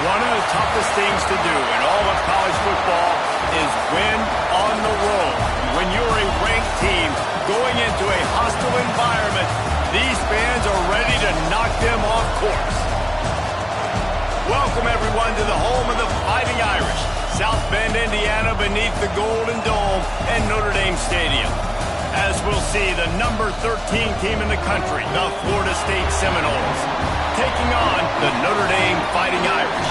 One of the toughest things to do in all of college football is win on the road. When you're a ranked team going into a hostile environment, these fans are ready to knock them off course. Welcome, everyone, to the home of the Fighting Irish, South Bend, Indiana, beneath the Golden Dome and Notre Dame Stadium. As we'll see, the number 13 team in the country, the Florida State Seminoles, taking on the Notre Dame Fighting Irish.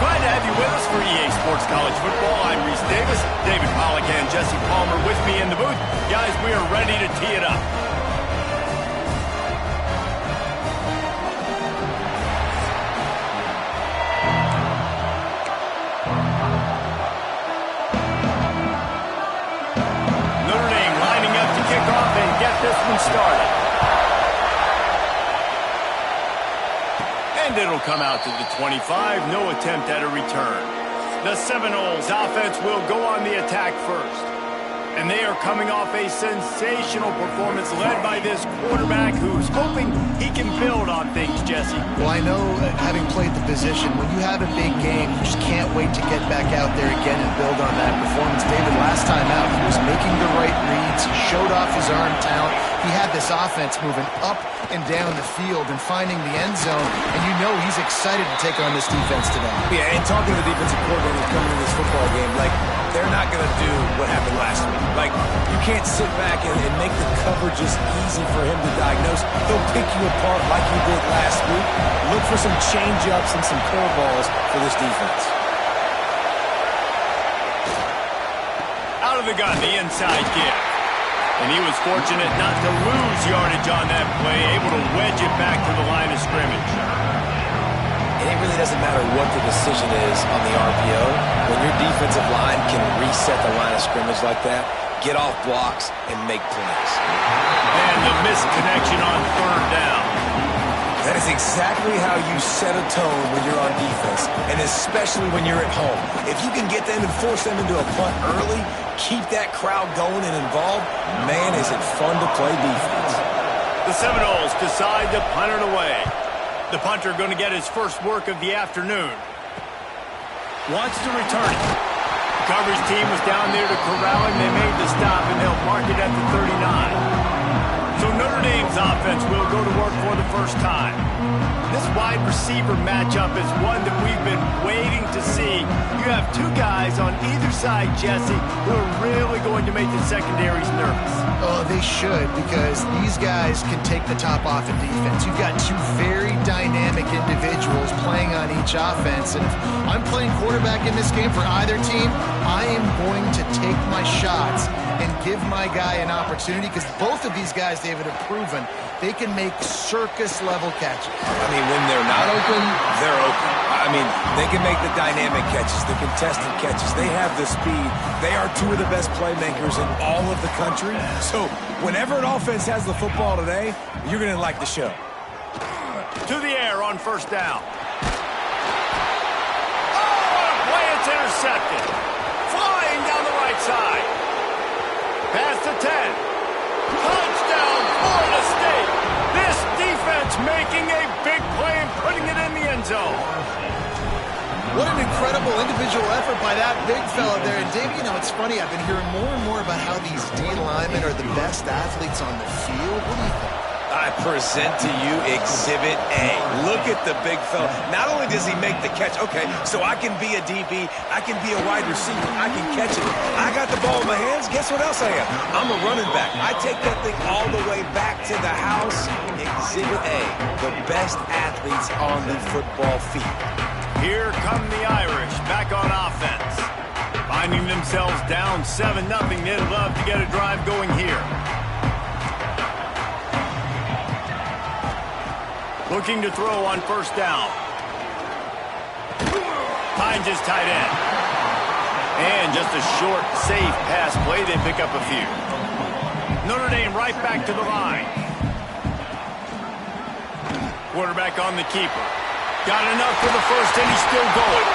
Glad to have you with us for EA Sports College Football. I'm Reese Davis, David Pollack and Jesse Palmer with me in the booth. Guys, we are ready to tee it up. This one started. And it'll come out to the 25. No attempt at a return. The Seminoles offense will go on the attack first. And they are coming off a sensational performance led by this quarterback who's hoping he can build on things, Jesse. Well, I know, having played the position, when you have a big game, you just can't wait to get back out there again and build on that performance. David, last time out, he was making the right reads. He showed off his arm talent. He had this offense moving up and down the field and finding the end zone. And you know he's excited to take on this defense today. Yeah, and talking to the defensive coordinator coming to this football game, like, they're not going to do what happened last week. Like, you can't sit back and make the coverages easy for him to diagnose. They'll pick you apart like he did last week. Look for some change-ups and some curveballs for this defense. Out of the gun, the inside give. And he was fortunate not to lose yardage on that play, able to wedge it back to the line of scrimmage. And it really doesn't matter what the decision is on the RPO. When your defensive line can reset the line of scrimmage like that, get off blocks and make plays. And the misconnection on third down. That is exactly how you set a tone when you're on defense, and especially when you're at home. If you can get them and force them into a punt early, keep that crowd going and involved, man, is it fun to play defense. The Seminoles decide to punt it away. The punter going to get his first work of the afternoon. Wants to return it. The coverage team was down there to corral him. They made the stop, and they'll mark it at the 39. So Notre Dame's offense will go to work for the first time. This wide receiver matchup is one that we've been waiting to see. You have two guys on either side, Jesse, who are really going to make the secondaries nervous. Oh, they should, because these guys can take the top off in defense. You've got two very dynamic individuals playing on each offense, and if I'm playing quarterback in this game for either team, I am going to take my shots and give my guy an opportunity, because both of these guys, David, have proven they can make circus-level catches. I mean, when they're not open, they're open. I mean, they can make the dynamic catches, the contested catches. They have the speed. They are two of the best playmakers in all of the country. So whenever an offense has the football today, you're going to like the show. To the air on first down. Oh, what a play. It's intercepted. Flying down the right side. Past the 10. Touchdown, Florida State. This defense making a big play and putting it in the end zone. What an incredible individual effort by that big fella there. And Dave, you know, it's funny, I've been hearing more and more about how these D linemen are the best athletes on the field. What do you think? I present to you Exhibit A. Look at the big fella. Not only does he make the catch, okay, so I can be a DB, I can be a wide receiver, I can catch it. I got the ball in my hands, guess what else I am? I'm a running back. I take that thing all the way back to the house. Exhibit A, the best athletes on the football field. Here come the Irish back on offense. Finding themselves down 7-0, they'd love to get a drive going here. Looking to throw on first down. Finds his tight end. And just a short, safe pass play. They pick up a few. Notre Dame right back to the line. Quarterback on the keeper. Got enough for the first, and he's still going.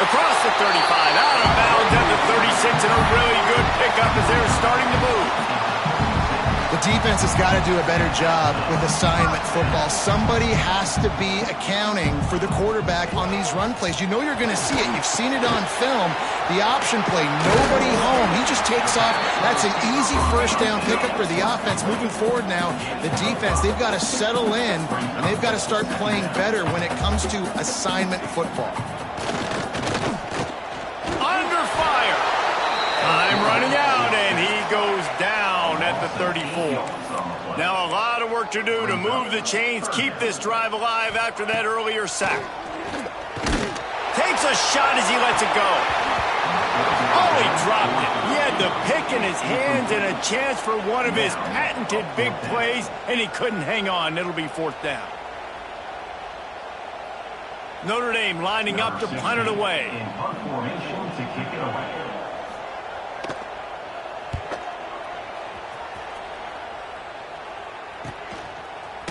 Across the 35, out of bounds at the 36, and a really good pickup as they're starting to move. The defense has got to do a better job with assignment football. Somebody has to be accounting for the quarterback on these run plays. You know you're going to see it. You've seen it on film. The option play, nobody home. He just takes off. That's an easy first down pickup for the offense. Moving forward now, the defense, they've got to settle in, and they've got to start playing better when it comes to assignment football. Under fire. Time running out, and he goes down at the 34. Now a lot of work to do to move the chains, keep this drive alive after that earlier sack. Takes a shot as he lets it go. Oh, he dropped it. He had the pick in his hands and a chance for one of his patented big plays, and he couldn't hang on. It'll be 4th down. Notre Dame lining up to punt it away.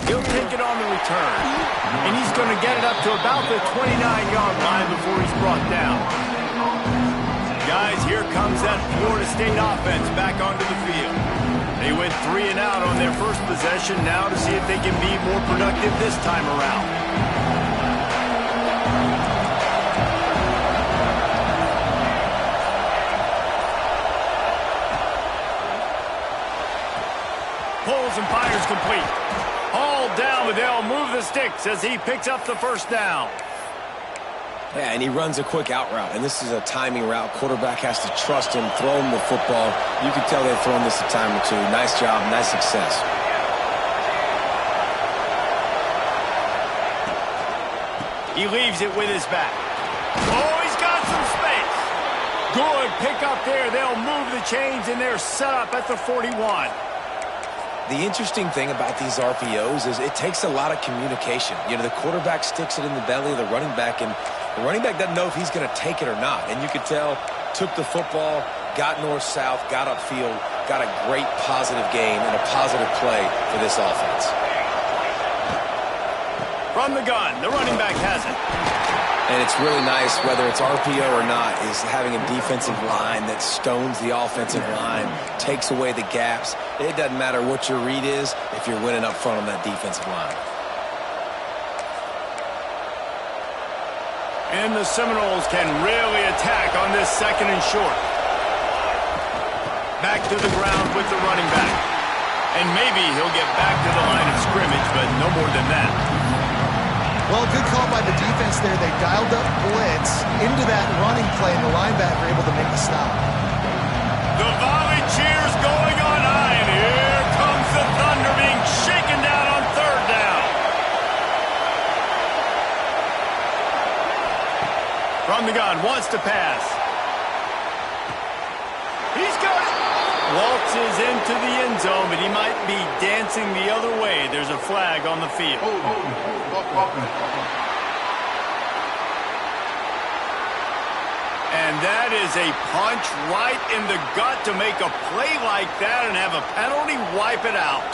He'll take it on the return, and he's going to get it up to about the 29-yard line before he's brought down. Guys, here comes that Florida State offense back onto the field. They went 3 and out on their first possession, now to see if they can be more productive this time around. Pulls and fires complete. All down, but they'll move the sticks as he picks up the first down. Yeah, and he runs a quick out route, and this is a timing route. Quarterback has to trust him, throw him the football. You can tell they've thrown this a time or two. Nice job, nice success. He leaves it with his back. Oh, he's got some space. Good pick up there. They'll move the chains, and they're set up at the 41. The interesting thing about these RPOs is it takes a lot of communication. You know, the quarterback sticks it in the belly of the running back, and the running back doesn't know if he's going to take it or not. And you could tell, took the football, got north-south, got upfield, got a great positive game and a positive play for this offense. From the gun, the running back has it. And it's really nice, whether it's RPO or not, is having a defensive line that stones the offensive line, takes away the gaps. It doesn't matter what your read is if you're winning up front on that defensive line. And the Seminoles can really attack on this 2nd and short. Back to the ground with the running back. And maybe he'll get back to the line of scrimmage, but no more than that. Well, good call by the defense there. They dialed up blitz into that running play, and the linebacker able to make a stop. The volley cheers going on high, and here comes the Thunder being shaken down on 3rd down. From the gun, wants to pass. He's got it. Waltzes into the end zone, but he might be dancing the other way. There's a flag on the field. And that is a punch right in the gut to make a play like that and have a penalty wipe it out.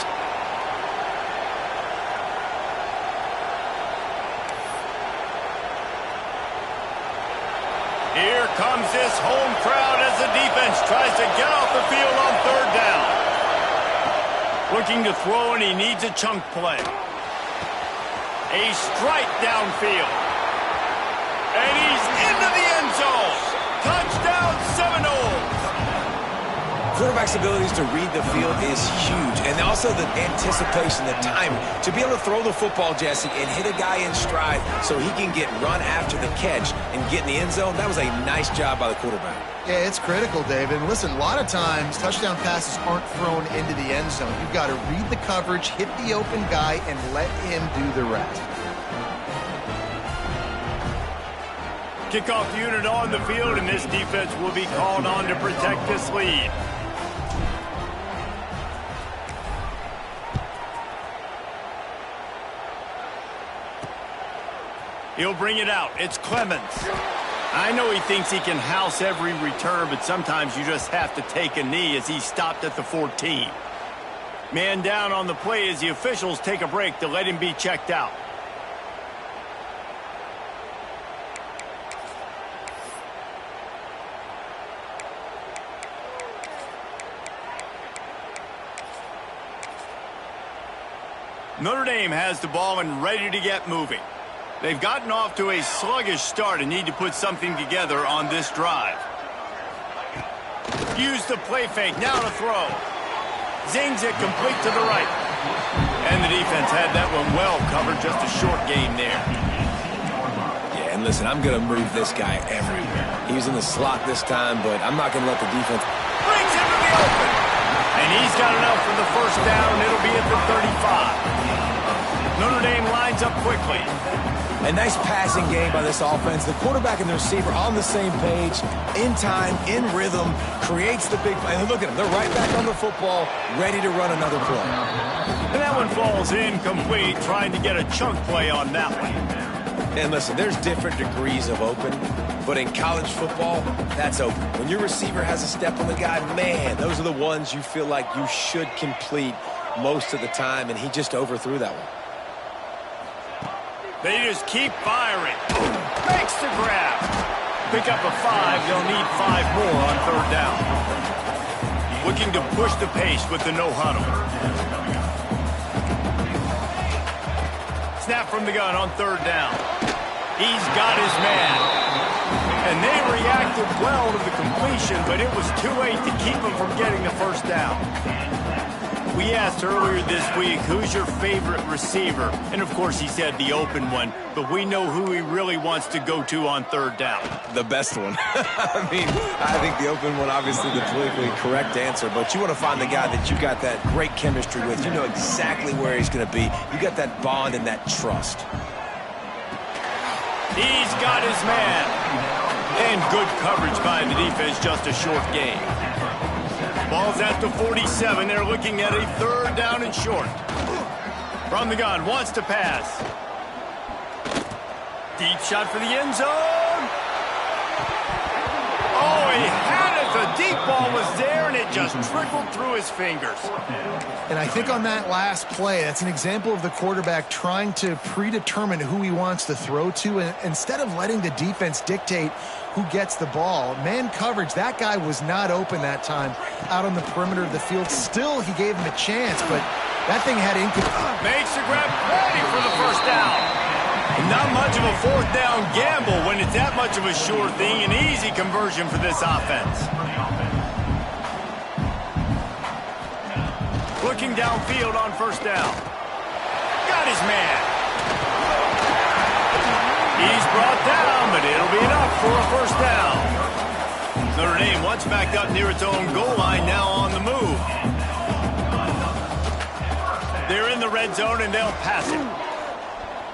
Here comes this home crowd as the defense tries to get off the field on 3rd down. Looking to throw, and he needs a chunk play. A strike downfield. And he's into the end zone. Touchdown, Seminoles. Quarterback's abilities to read the field is huge, and also the anticipation, the timing. To be able to throw the football, Jesse, and hit a guy in stride so he can get run after the catch and get in the end zone, that was a nice job by the quarterback. Yeah, it's critical, David. And listen, a lot of times touchdown passes aren't thrown into the end zone. You've got to read the coverage, hit the open guy, and let him do the rest. Kickoff unit on the field, and this defense will be called on to protect this lead. He'll bring it out. It's Clemens. I know he thinks he can house every return, but sometimes you just have to take a knee as he stopped at the 14. Man down on the play as the officials take a break to let him be checked out. Notre Dame has the ball and ready to get moving. They've gotten off to a sluggish start and need to put something together on this drive. Use the play fake, now to throw. Zings it complete to the right. And the defense had that one well covered, just a short gain there. Yeah, and listen, I'm going to move this guy everywhere. He's in the slot this time, but I'm not going to let the defense... Brings him to the open. And he's got enough for the first down. It'll be at the 35. Notre Dame lines up quickly. A nice passing game by this offense. The quarterback and the receiver on the same page, in time, in rhythm, creates the big play. And look at them. They're right back on the football, ready to run another play. And that one falls incomplete, trying to get a chunk play on that one. And listen, there's different degrees of open, but in college football, that's open. When your receiver has a step on the guy, man, those are the ones you feel like you should complete most of the time, and he just overthrew that one. They just keep firing. Makes the grab. Pick up a 5. They'll need 5 more on third down. Looking to push the pace with the no huddle. Snap from the gun on third down. He's got his man. And they reacted well to the completion, but it was too late to keep him from getting the first down. We asked earlier this week, who's your favorite receiver? And, of course, he said the open one. But we know who he really wants to go to on third down. The best one. I mean, I think the open one, obviously the politically correct answer. But you want to find the guy that you got that great chemistry with. You know exactly where he's going to be. You got that bond and that trust. He's got his man. And good coverage by the defense, just a short gain. Ball's at the 47. They're looking at a third down and short. From the gun, wants to pass. Deep shot for the end zone. Oh, he had it. The deep ball was there, and it just trickled through his fingers. And I think on that last play, that's an example of the quarterback trying to predetermine who he wants to throw to, and instead of letting the defense dictate who gets the ball. Man coverage, that guy was not open that time out on the perimeter of the field. Still, he gave him a chance, but that thing had incomplete. Makes the grab, ready for the first down. Not much of a fourth down gamble when it's that much of a sure thing. An easy conversion for this offense. Looking downfield on first down. Got his man. He's brought down, but it'll be enough for a first down. Notre Dame once backed up near its own goal line, now on the move. They're in the red zone, and they'll pass it.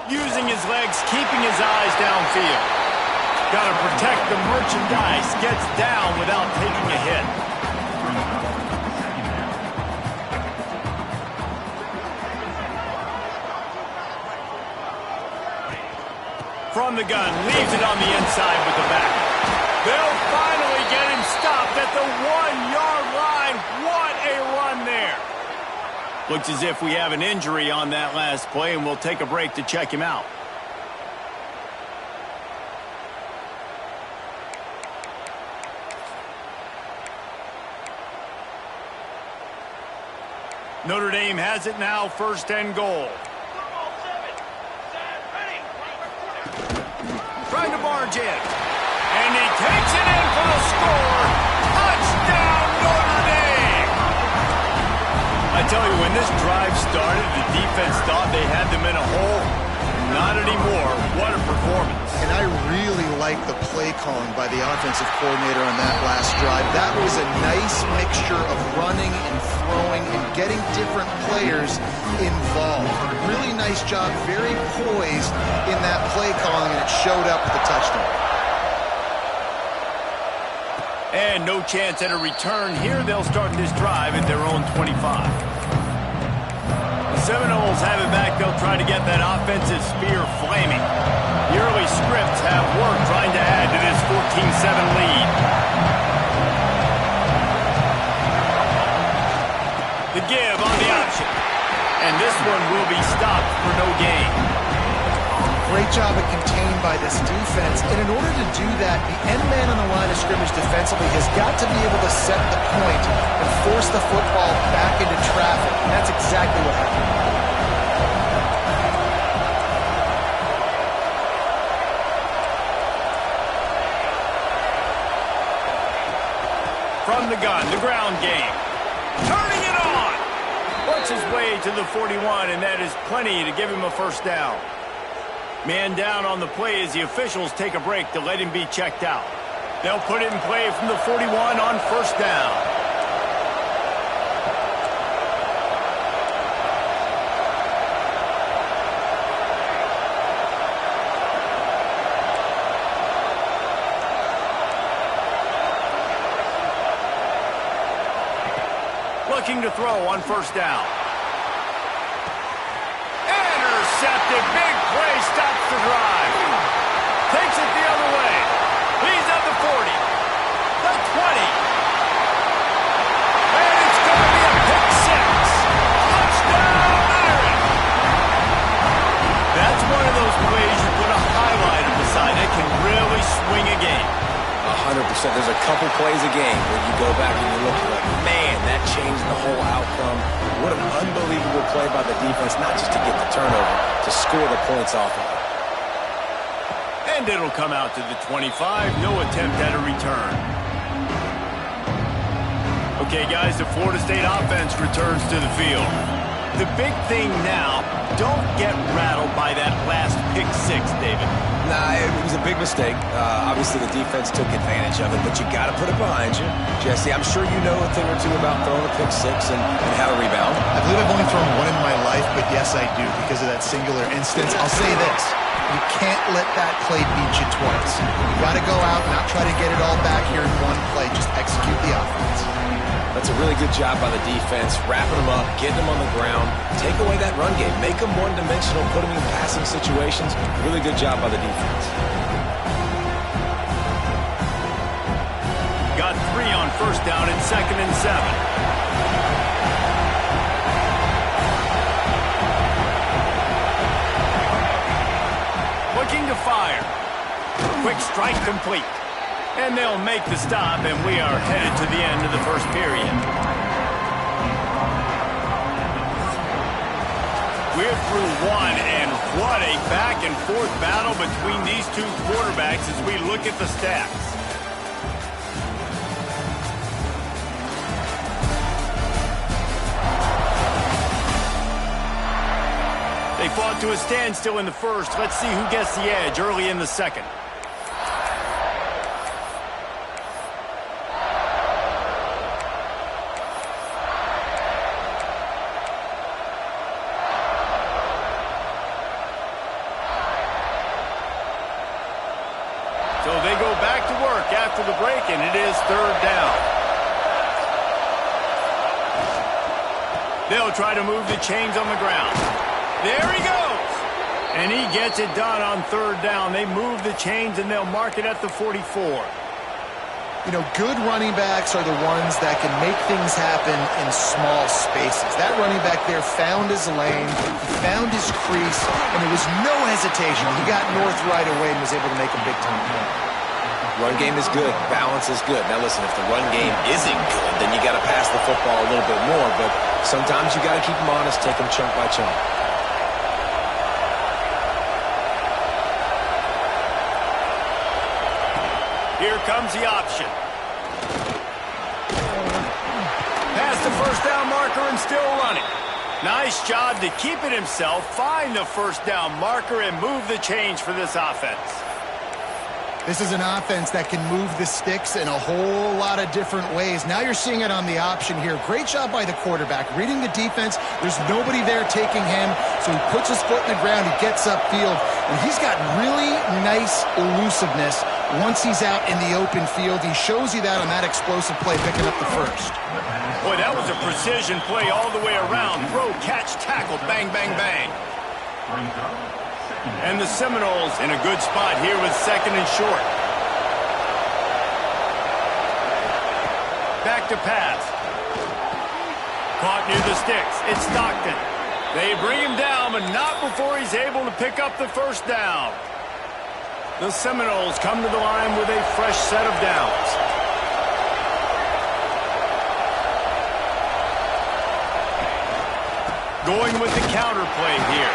Using his legs, keeping his eyes downfield. Got to protect the merchandise. Gets down without taking a hit. From the gun, leaves it on the inside with the back. They'll finally get him stopped at the 1-yard line. What a run there. Looks as if we have an injury on that last play, and we'll take a break to check him out. Notre Dame has it now, first and goal. Trying to barge in. And he takes it in for the score. Touchdown, Notre Dame! I tell you, when this drive started, the defense thought they had them in a hole. Not anymore. What a performance. And I really like the play calling by the offensive coordinator on that last drive. That was a nice mixture of running and throwing and getting different players involved. Really nice job, very poised in that play calling, and it showed up with the touchdown. And no chance at a return here. They'll start this drive at their own 25. Seminoles have it back. They'll try to get that offensive spear flaming. The early scripts have worked trying to add to this 14-7 lead. The give on the option. And this one will be stopped for no gain. Great job of contained by this defense. And in order to do that, the end man on the line of scrimmage defensively has got to be able to set the point and force the football back into traffic. And that's exactly what happened. from the gun, the ground game. Turning it on. Works his way to the 41, and that is plenty to give him a first down. Man down on the play as the officials take a break to let him be checked out. They'll put it in play from the 41 on first down. Looking to throw on first down. Intercepted. Big play stops the drive. Takes it the other way. He's at the 40. The 20. And it's going to be a pick six. Touchdown, Irish. That's one of those plays you put a highlighter beside it can really swing a game. 100%. There's a couple plays a game where you go back and you look like, man, that changed the whole outcome. What an unbelievable play by the defense, not just to get the turnover, to score the points off of it. And it'll come out to the 25. No attempt at a return. Okay, guys, the Florida State offense returns to the field. The big thing now, don't get rattled by that last pick six, David. Nah, it was a big mistake. Obviously, the defense took advantage of it, but you got to put it behind you. Jesse, I'm sure you know a thing or two about throwing a pick six and how to rebound. I believe I've only thrown one in my life, but yes, I do because of that singular instance. I'll say this. You can't let that play beat you twice. You got to go out, not try to get it all back here in one play. Just execute the offense. That's a really good job by the defense, wrapping them up, getting them on the ground, take away that run game, make them one-dimensional, put them in passing situations. Really good job by the defense. Got 3 on first down and 2nd and 7. Looking to fire. Quick strike complete. And they'll make the stop, and we are headed to the end of the first period. We're through one, and what a back-and-forth battle between these two quarterbacks as we look at the stats. They fought to a standstill in the first. Let's see who gets the edge early in the second. So they go back to work after the break, and it is 3rd down. They'll try to move the chains on the ground. There he goes. And he gets it done on 3rd down. They move the chains, and they'll mark it at the 44. You know, good running backs are the ones that can make things happen in small spaces. That running back there found his lane, he found his crease, and there was no hesitation. He got north right away and was able to make a big-time play. Run game is good. Balance is good. Now, listen, if the run game isn't good, then you got to pass the football a little bit more, but sometimes you got to keep them honest, take them chunk by chunk. Here comes the option. Past the first down marker and still running. Nice job to keep it himself, find the first down marker, and move the chains for this offense. This is an offense that can move the sticks in a whole lot of different ways. Now you're seeing it on the option here. Great job by the quarterback. Reading the defense, there's nobody there taking him, so he puts his foot in the ground, he gets upfield, and he's got really nice elusiveness once he's out in the open field. He shows you that on that explosive play, picking up the first. Boy, that was a precision play all the way around. Throw, catch, tackle, bang, bang, bang. And the Seminoles in a good spot here with 2nd and short. Back to pass. Caught near the sticks. It's Stockton. They bring him down, but not before he's able to pick up the first down. The Seminoles come to the line with a fresh set of downs. Going with the counter play here.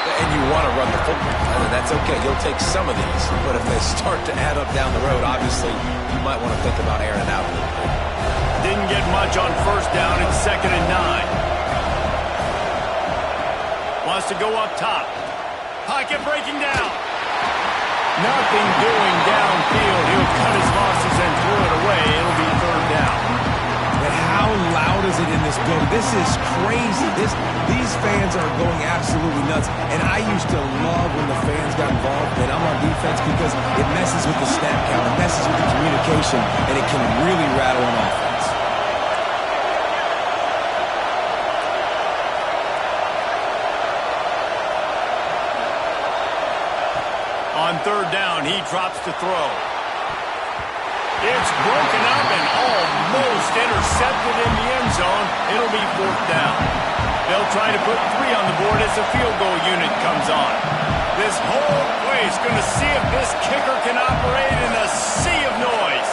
And you want to run the football. That's okay. You'll take some of these. But if they start to add up down the road, obviously, you might want to think about airing it out a little bit. Didn't get much on first down. It's 2nd and 9. Wants to go up top. Pocket breaking down. Nothing doing downfield. He'll cut his losses and throw it away. It'll be 3rd down. But how loud is it in this building? This is crazy. These fans are going absolutely nuts. And I used to love when the fans got involved, and I'm on defense because it messes with the snap count, it messes with the communication, and it can really rattle an offense. On 3rd down, he drops to throw. It's broken up and almost intercepted in the end zone. It'll be 4th down. They'll try to put 3 on the board as the field goal unit comes on. This whole place going to see if this kicker can operate in a sea of noise.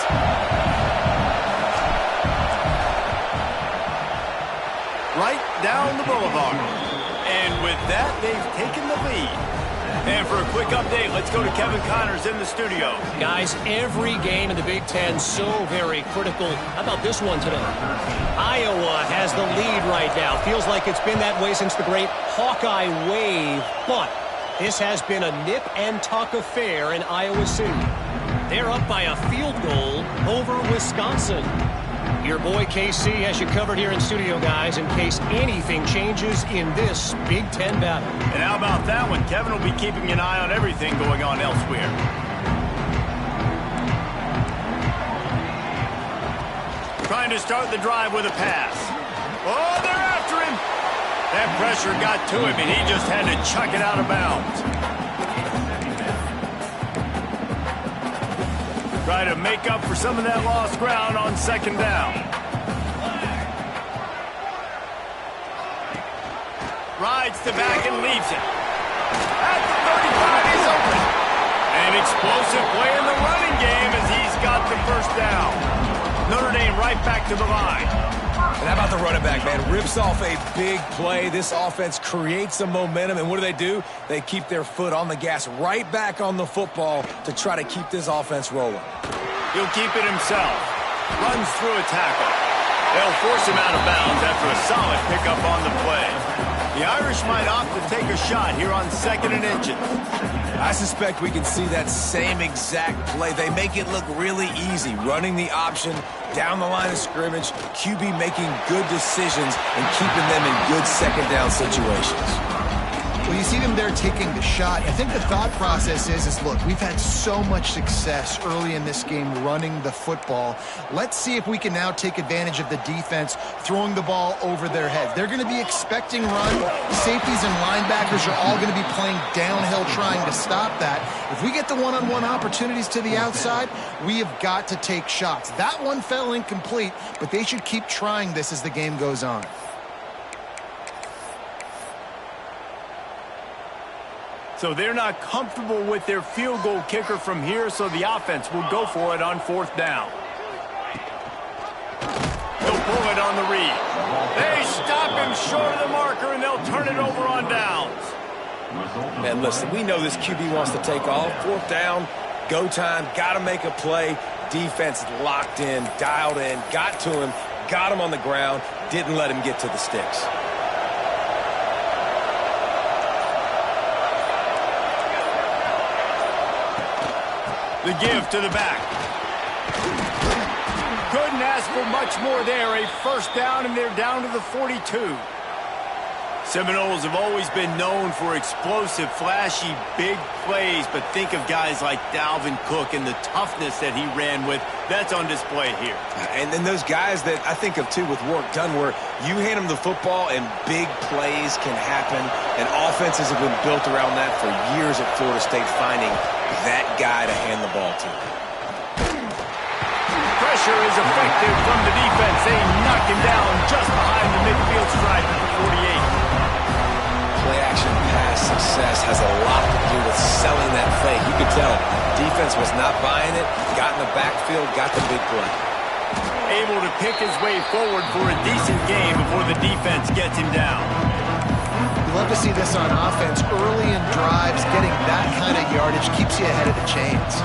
Right down the boulevard. And with that, they've taken the lead. And for a quick update, let's go to Kevin Connors in the studio. Guys, every game in the Big Ten so very critical. How about this one today? Iowa has the lead right now. Feels like it's been that way since the great Hawkeye wave. But this has been a nip and tuck affair in Iowa City. They're up by a field goal over Wisconsin. Your boy KC has you covered here in studio, guys, in case anything changes in this Big Ten battle. And how about that one? Kevin will be keeping an eye on everything going on elsewhere. Trying to start the drive with a pass. Oh, they're after him. That pressure got to him, and he just had to chuck it out of bounds. Try to make up for some of that lost ground on 2nd down. Rides the back and leaves it. At the 35, he's open. An explosive play in the running game as he's got the 1st down. Notre Dame right back to the line. And how about the running back, man? Rips off a big play. This offense creates some momentum, and what do? They keep their foot on the gas right back on the football to try to keep this offense rolling. He'll keep it himself. Runs through a tackle. They'll force him out of bounds after a solid pickup on the play. The Irish might opt to take a shot here on 2nd and inches. I suspect we can see that same exact play. They make it look really easy, running the option down the line of scrimmage, QB making good decisions and keeping them in good 2nd down situations. Well, you see them there taking the shot. I think the thought process is, look, we've had so much success early in this game running the football. Let's see if we can now take advantage of the defense throwing the ball over their heads. They're going to be expecting run. Safeties and linebackers are all going to be playing downhill trying to stop that. If we get the one-on-one opportunities to the outside, we have got to take shots. That one fell incomplete, but they should keep trying this as the game goes on. So they're not comfortable with their field goal kicker from here, so the offense will go for it on 4th down. They'll pull it on the read. They stop him short of the marker, and they'll turn it over on downs. Man, listen, we know this QB wants to take off. 4th down, go time, got to make a play. Defense locked in, dialed in, got to him, got him on the ground, didn't let him get to the sticks. The give to the back. Couldn't ask for much more there. A 1st down, and they're down to the 42. Seminoles have always been known for explosive, flashy, big plays, but think of guys like Dalvin Cook and the toughness that he ran with. That's on display here. And then those guys that I think of, too, with Warwick Dunn, where you hand them the football and big plays can happen, and offenses have been built around that for years at Florida State, finding that guy to hand the ball to. Pressure is effective from the defense. They knock him down just behind the midfield stripe at the 48. Play-action pass success has a lot to do with selling that play. You could tell defense was not buying it, got in the backfield, got the big play. Able to pick his way forward for a decent game before the defense gets him down. You love to see this on offense. Early in drives, getting that kind of yardage keeps you ahead of the chains.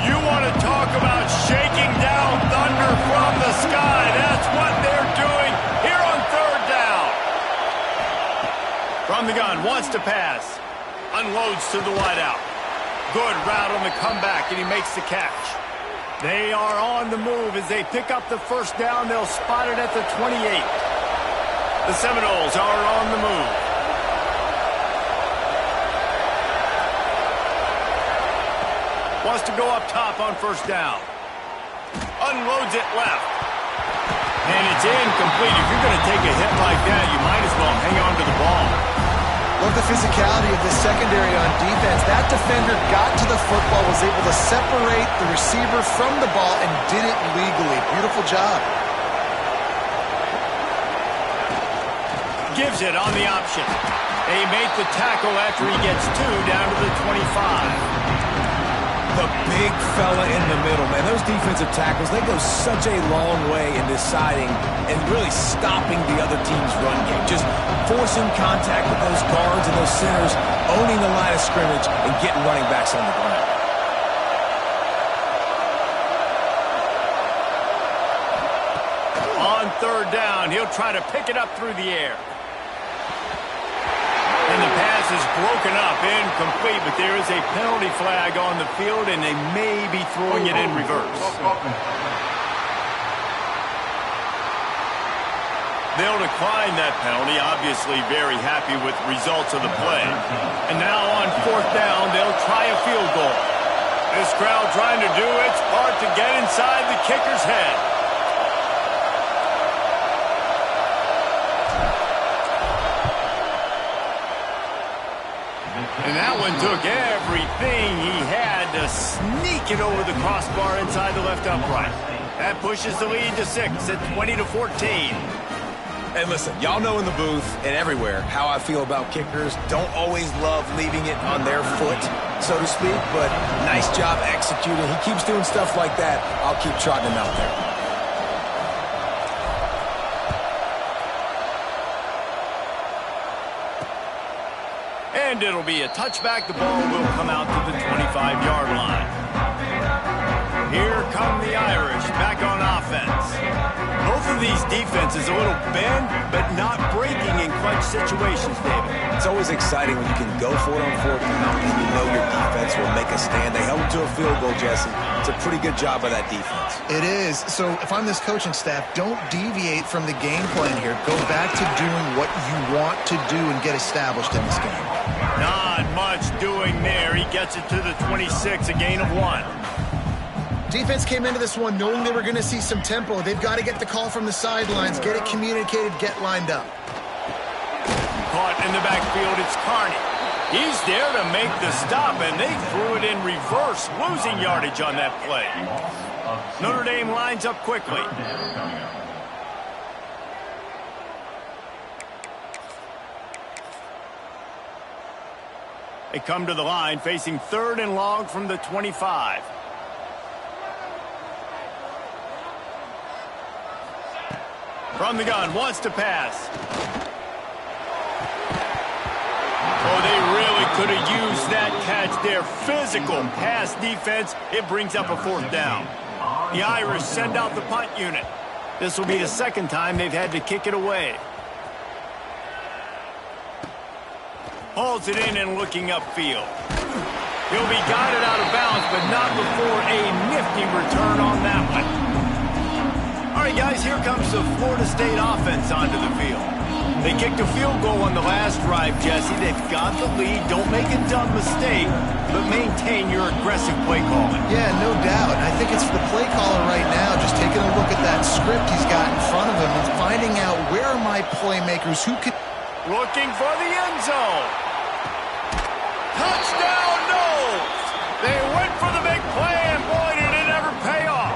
You want to talk about shaking down thunder from the sky. That's what they're doing here on third down. From the gun, wants to pass. Unloads to the wideout. Good route on the comeback, and he makes the catch. They are on the move as they pick up the first down. They'll spot it at the 28. The Seminoles are on the move. Wants to go up top on first down. Unloads it left. And it's incomplete. If you're going to take a hit like that, you might as well hang on to the ball. Love the physicality of this secondary on defense. That defender got to the football, was able to separate the receiver from the ball, and did it legally. Beautiful job. Gives it on the option. They make the tackle after he gets two down to the 25. The big fella in the middle, man. Those defensive tackles, they go such a long way in deciding and really stopping the other team's run game. Just forcing contact with those guards and those centers, owning the line of scrimmage, and getting running backs on the ground. On third down, he'll try to pick it up through the air. And the pass is broken up, incomplete, but there is a penalty flag on the field, and they may be throwing it in reverse. They'll decline that penalty, obviously very happy with results of the play. And now on fourth down, they'll try a field goal. This crowd trying to do its part to get inside the kicker's head. And that one took everything he had to sneak it over the crossbar inside the left upright. That pushes the lead to 6 at 20-14. And listen, y'all know in the booth and everywhere how I feel about kickers. Don't always love leaving it on their foot, so to speak, but nice job executing. He keeps doing stuff like that. I'll keep trotting him out there. And it'll be a touchback. The ball will come out to the 25-yard line. Here come the Irish back on offense. Both of these defenses a little bend, but not breaking in clutch situations, David. It's always exciting when you can go for it on fourth down and you know your defense will make a stand. They held them to a field goal, Jesse. It's a pretty good job by that defense. It is. So if I'm this coaching staff, don't deviate from the game plan here. Go back to doing what you want to do and get established in this game. Not much doing there. He gets it to the 26, a gain of 1. Defense came into this one knowing they were going to see some tempo. They've got to get the call from the sidelines, get it communicated, get lined up. Caught in the backfield, it's Carney. He's there to make the stop, and they threw it in reverse, losing yardage on that play. Notre Dame lines up quickly. They come to the line, facing third and long from the 25. From the gun, wants to pass. Oh, they really could have used that catch there. Physical pass defense. It brings up a fourth down. The Irish send out the punt unit. This will be the second time they've had to kick it away. Hauls it in and looking upfield. He'll be guided out of bounds, but not before a nifty return on that one. All right, guys, here comes the Florida State offense onto the field. They kicked a field goal on the last drive, Jesse. They've got the lead. Don't make a dumb mistake, but maintain your aggressive play calling. Yeah, no doubt. I think it's the play caller right now just taking a look at that script he's got in front of him and finding out where are my playmakers, who can... Looking for the end zone. Touchdown, Noles! They went for the big play, and boy, did it ever pay off.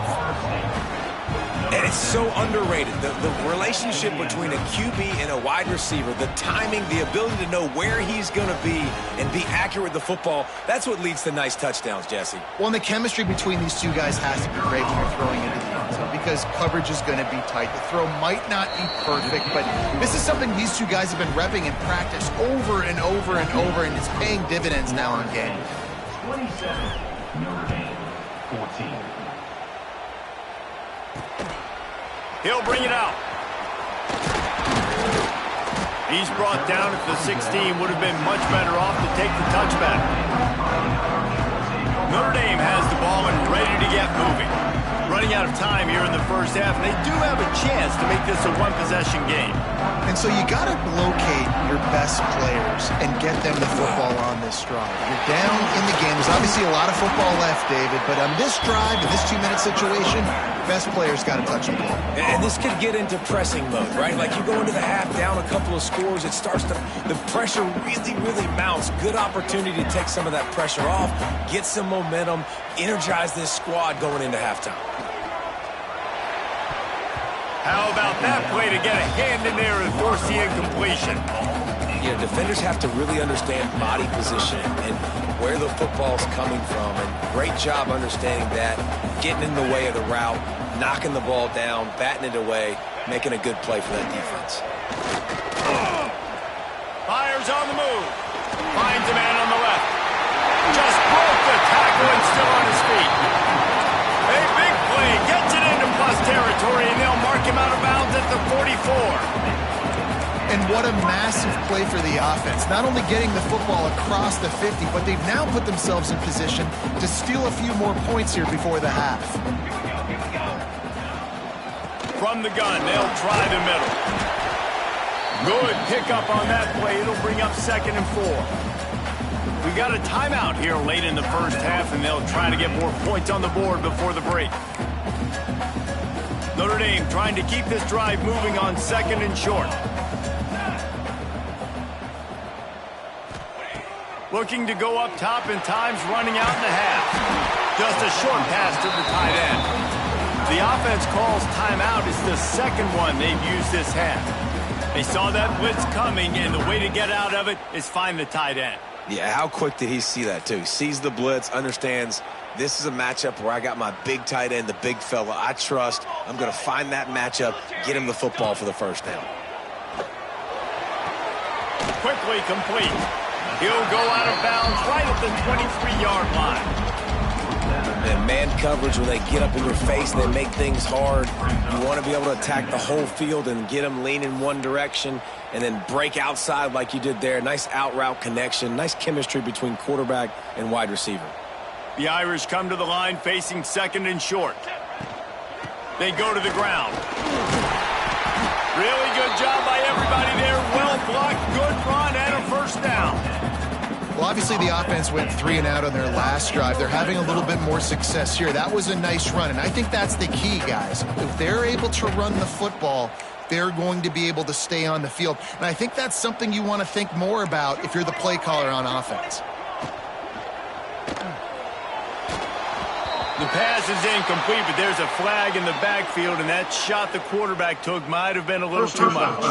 And it's so underrated. The relationship between a QB and a wide receiver, the timing, the ability to know where he's going to be and be accurate with the football, that's what leads to nice touchdowns, Jesse. Well, and the chemistry between these two guys has to be great when you're throwing into the end zone because coverage is going to be tight. The throw might not be perfect, but this is something these two guys have been repping in practice over and over and over, and it's paying dividends now in game. 27, Notre Dame, 14. He'll bring it out. He's brought down at the 16. Would have been much better off to take the touchback. Notre Dame has the ball and ready to get moving. Running out of time here in the first half, and they do have a chance to make this a one-possession game. And so you got to locate your best players and get them the football on this drive. You're down in the game. There's obviously a lot of football left, David, but on this drive, in this 2-minute situation, best players got to touch the ball. And this could get into pressing mode, right? Like you go into the half down a couple of scores, it starts to, the pressure really, really mounts. Good opportunity to take some of that pressure off, get some momentum, energize this squad going into halftime. How about that play to get a hand in there and force the incompletion? You know, defenders have to really understand body position and where the football's coming from. And great job understanding that, getting in the way of the route, knocking the ball down, batting it away, making a good play for that defense. Fires on the move. Finds a man on the left. Just broke the tackle and still on his feet. A big play. Gets it into plus territory, and they'll mark him out of bounds at the 44. And what a massive play for the offense. Not only getting the football across the 50, but they've now put themselves in position to steal a few more points here before the half. From the gun, they'll try the middle. Good pickup on that play. It'll bring up 2nd and 4. We got a timeout here late in the first half, and they'll try to get more points on the board before the break. Notre Dame trying to keep this drive moving on 2nd and short. Looking to go up top, and time's running out in the half. Just a short pass to the tight end. The offense calls timeout. It's the second one they've used this half. They saw that blitz coming, and the way to get out of it is find the tight end. Yeah, how quick did he see that, too? Sees the blitz, understands this is a matchup where I got my big tight end, the big fella I trust. I'm going to find that matchup, get him the football for the first down. Quickly complete. He'll go out of bounds right at the 23-yard line. And man coverage, when they get up in your face, they make things hard. You want to be able to attack the whole field and get them leaning one direction and then break outside like you did there. Nice out route connection, nice chemistry between quarterback and wide receiver. The Irish come to the line facing 2nd and short. They go to the ground. Really good job by everybody there. Well blocked, good run, and a first down. Well, obviously the offense went 3 and out on their last drive. They're having a little bit more success here. That was a nice run, and I think that's the key, guys. If they're able to run the football, they're going to be able to stay on the field. And I think that's something you want to think more about if you're the play caller on offense. The pass is incomplete, but there's a flag in the backfield, and that shot the quarterback took might have been a little too much.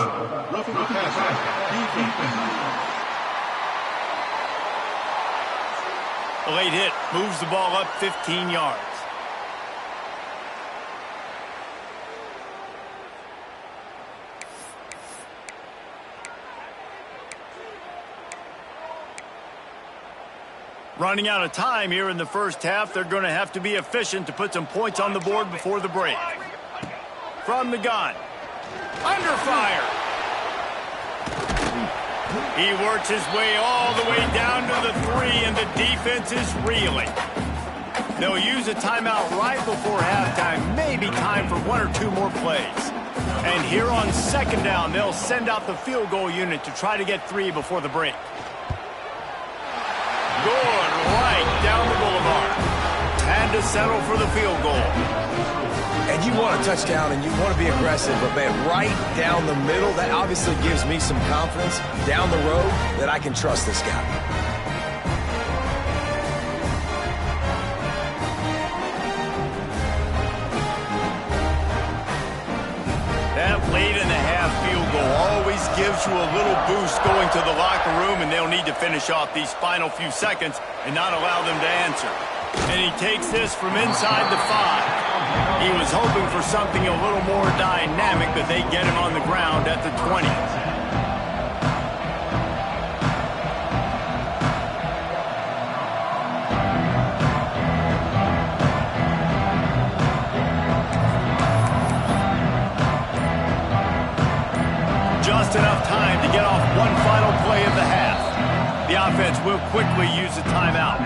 A late hit moves the ball up 15 yards. Running out of time here in the first half. They're going to have to be efficient to put some points on the board before the break. From the gun. Under fire. He works his way all the way down to the 3, and the defense is reeling. They'll use a timeout right before halftime. Maybe time for 1 or 2 more plays. And here on 2nd down, they'll send out the field goal unit to try to get 3 before the break. Good, right down the boulevard. And to settle for the field goal. And you want a touchdown and you want to be aggressive, but man, right down the middle, that obviously gives me some confidence down the road that I can trust this guy. That late-in-the-half field goal always gives you a little boost going to the locker room, and they'll need to finish off these final few seconds and not allow them to answer. And he takes this from inside the 5. He was hoping for something a little more dynamic, but they get him on the ground at the 20. Just enough time to get off one final play of the half. The offense will quickly use a timeout.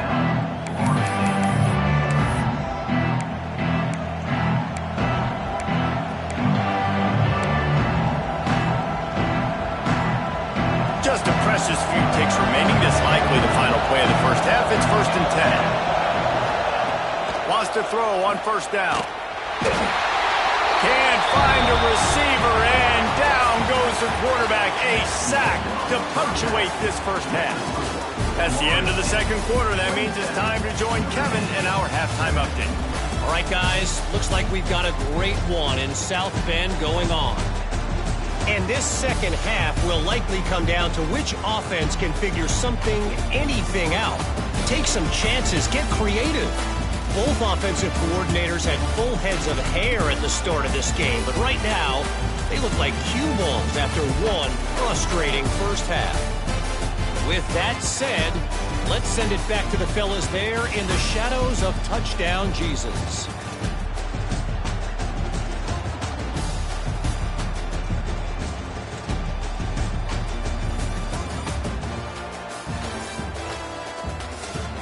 Just a precious few ticks remaining. This likely the final play of the first half. It's 1st and 10. Wants to throw on first down. Can't find a receiver, and down goes the quarterback. A sack to punctuate this first half. That's the end of the second quarter. That means it's time to join Kevin in our halftime update. All right, guys, looks like we've got a great one in South Bend going on. And this second half will likely come down to which offense can figure anything out. Take some chances, get creative. Both offensive coordinators had full heads of hair at the start of this game, but right now, they look like cue balls after one frustrating first half. With that said, let's send it back to the fellas there in the shadows of touchdown Jesus.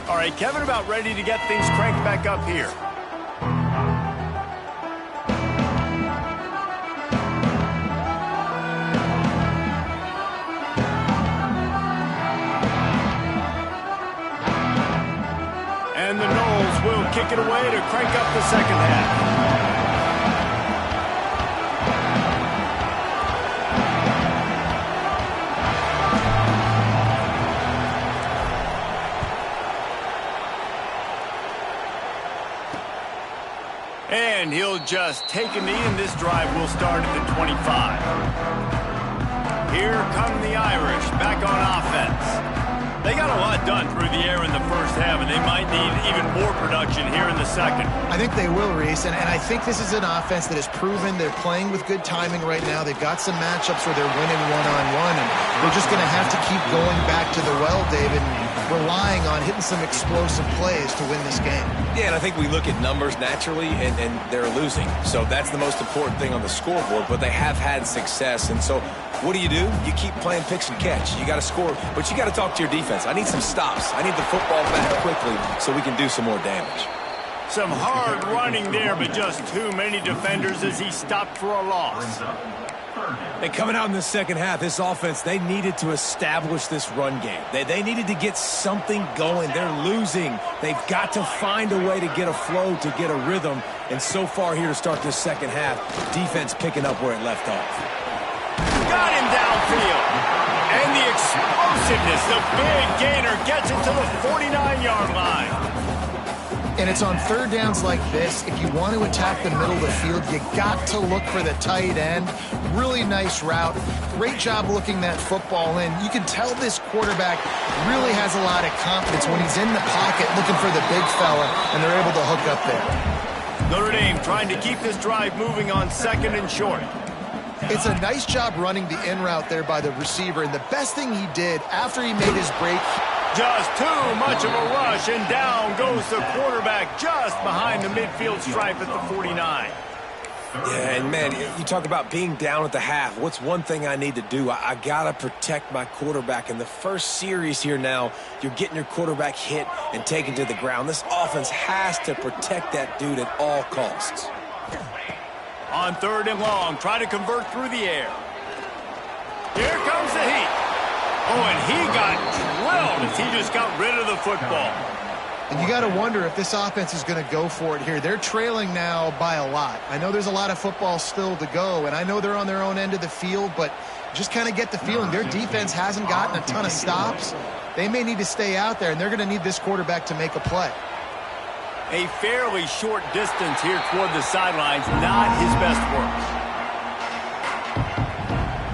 All right, Kevin, about ready to get things cranked back up here. And the Noles will kick it away to crank up the second half. And he'll just take a knee, and this drive will start at the 25. Here come the Irish back on offense. They got a lot done through the air in the first half, and they might need even more production here in the second. I think they will, Reese, and I think this is an offense that has proven they're playing with good timing right now. They've got some matchups where they're winning one-on-one, and they're just going to have to keep going back to the well, David, and relying on hitting some explosive plays to win this game. Yeah, and I think we look at numbers naturally, and they're losing. So that's the most important thing on the scoreboard, but they have had success. And so what do? You keep playing pitch and catch. You got to score, but you got to talk to your defense. I need some stops. I need the football back quickly so we can do some more damage. Some hard running there, but just too many defenders as he stopped for a loss. And coming out in the second half, this offense, they needed to establish this run game. They needed to get something going. They're losing. They've got to find a way to get a flow, to get a rhythm. And so far here to start this second half, defense picking up where it left off. Got him downfield. And the explosiveness, the big gainer gets it to the 49-yard line. And it's on third downs like this. If you want to attack the middle of the field, you got to look for the tight end. Really nice route. Great job looking that football in. You can tell this quarterback really has a lot of confidence when he's in the pocket looking for the big fella, and they're able to hook up there. Notre Dame trying to keep this drive moving on second and short. It's a nice job running the in route there by the receiver, and the best thing he did after he made his break, just too much of a rush, and down goes the quarterback just behind the midfield stripe at the 49. Yeah, and man, you talk about being down at the half. What's one thing I need to do? I got to protect my quarterback. In the first series here now, you're getting your quarterback hit and taken to the ground. This offense has to protect that dude at all costs. On third and long, try to convert through the air. Here comes the heat. Oh, and he got drilled as he just got rid of the football. And you got to wonder if this offense is going to go for it here. They're trailing now by a lot. I know there's a lot of football still to go, and I know they're on their own end of the field, but just kind of get the feeling their defense hasn't gotten a ton of stops. They may need to stay out there, and they're going to need this quarterback to make a play. A fairly short distance here toward the sidelines, not his best work.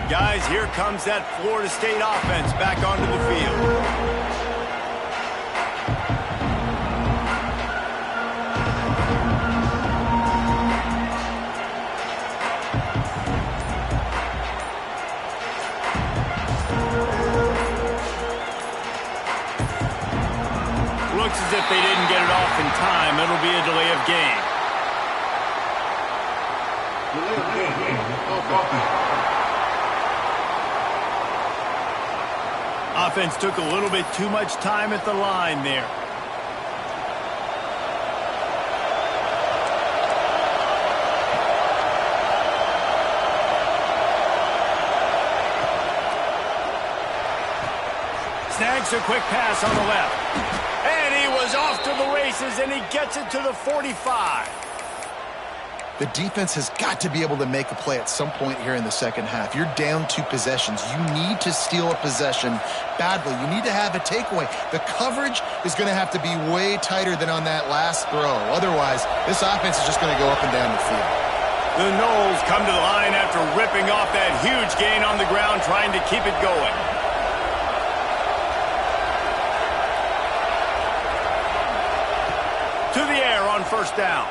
Guys, here comes that Florida State offense back onto the field. Looks as if they didn't get it off in time. It'll be a delay of game. Offense took a little bit too much time at the line there. Snags a quick pass on the left. And he was off to the races, and he gets it to the 45. The defense has got to be able to make a play at some point here in the second half. You're down 2 possessions. You need to steal a possession badly. You need to have a takeaway. The coverage is going to have to be way tighter than on that last throw. Otherwise, this offense is just going to go up and down the field. The Noles come to the line after ripping off that huge gain on the ground, trying to keep it going. To the air on first down.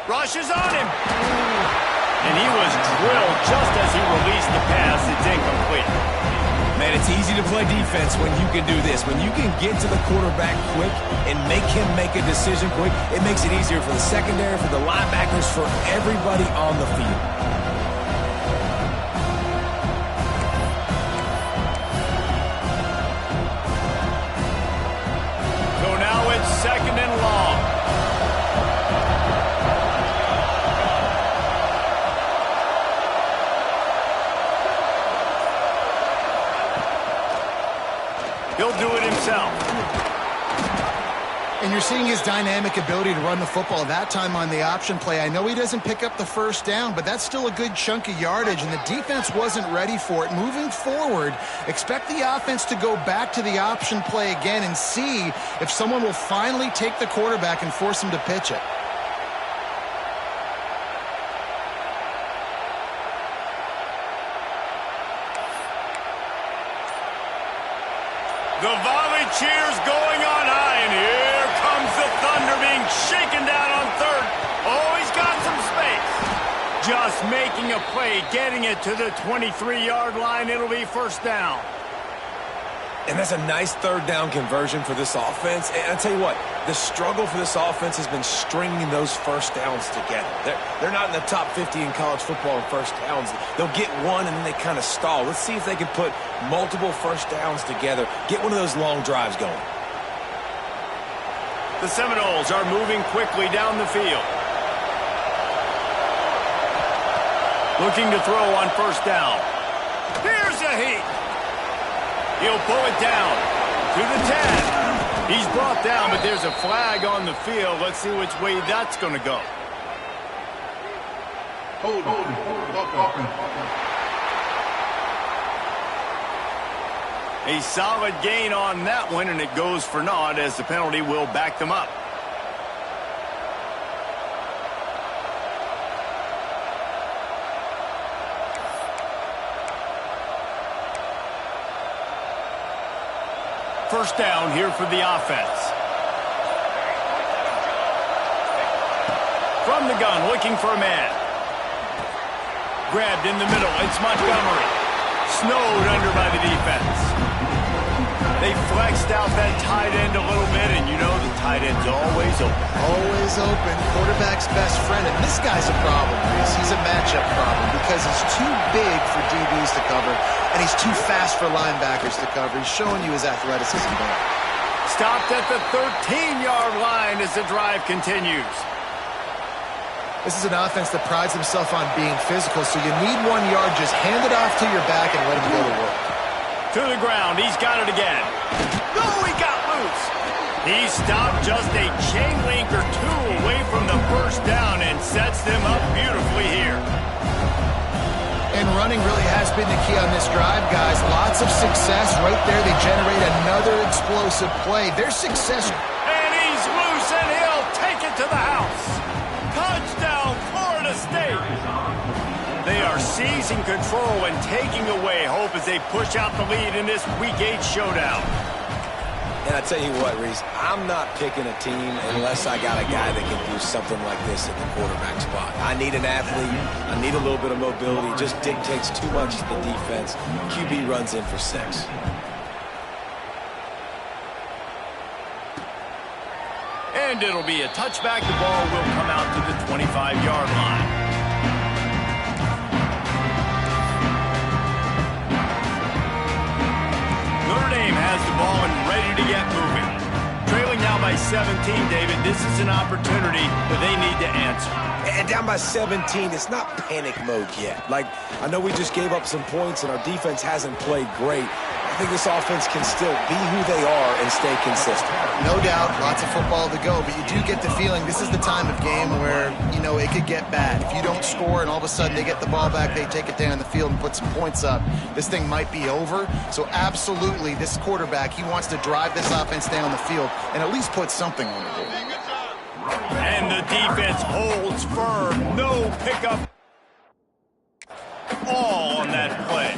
Rushes on him. And he was drilled just as he released the pass. It's incomplete. Man, it's easy to play defense when you can do this. When you can get to the quarterback quick and make him make a decision quick, it makes it easier for the secondary, for the linebackers, for everybody on the field. So now it's 2nd and long. He'll do it himself. And you're seeing his dynamic ability to run the football. That time on the option play, I know he doesn't pick up the first down, but that's still a good chunk of yardage, and the defense wasn't ready for it. Moving forward, expect the offense to go back to the option play again and see if someone will finally take the quarterback and force him to pitch it. The volley cheers going on high, and here comes the Thunder being shaken down on 3rd. Oh, he's got some space. Just making a play, getting it to the 23-yard line. It'll be 1st down. And that's a nice 3rd down conversion for this offense. And I tell you what, the struggle for this offense has been stringing those first downs together. They're not in the top 50 in college football in first downs. They'll get one and then they kind of stall. Let's see if they can put multiple first downs together, get one of those long drives going. The Seminoles are moving quickly down the field. Looking to throw on 1st down. Here's a heat. He'll pull it down to the 10. He's brought down, but there's a flag on the field. Let's see which way that's going to go. Hold on. A solid gain on that one, and it goes for naught as the penalty will back them up. First down here for the offense. From the gun, looking for a man. Grabbed in the middle, it's Montgomery. Snowed under by the defense. They flexed out that tight end a little bit, and you know the tight end's always open. Always open. Quarterback's best friend. And this guy's a problem, Reese. He's a matchup problem because he's too big for DBs to cover, and he's too fast for linebackers to cover. He's showing you his athleticism there. Stopped at the 13-yard line as the drive continues. This is an offense that prides himself on being physical, so you need 1 yard. Just hand it off to your back and let him go to work. To the ground, he's got it again. No, he got loose. He stopped just a chain link or 2 away from the first down and sets them up beautifully here. And running really has been the key on this drive, guys. Lots of success right there. They generate another explosive play. Their success. And he's loose, and he'll take it to the house. Touchdown, Florida State. They are seizing control and taking away hope as they push out the lead in this Week 8 showdown. And I tell you what, Reese, I'm not picking a team unless I got a guy that can do something like this at the quarterback spot. I need an athlete. I need a little bit of mobility. It just dictates too much to the defense. QB runs in for 6. And it'll be a touchback. The ball will come out to the 25-yard line. Notre Dame has the ball and ready to get moving. Trailing now by 17, David. This is an opportunity where they need to answer. And down by 17, it's not panic mode yet. Like, I know we just gave up some points and our defense hasn't played great. I think this offense can still be who they are and stay consistent. No doubt, lots of football to go, but you do get the feeling this is the time of game where, you know, it could get bad. If you don't score and all of a sudden they get the ball back, they take it down the field and put some points up, this thing might be over. So absolutely, this quarterback, he wants to drive this offense down the field and at least put something on the board. And the defense holds firm. No pickup. All on that play.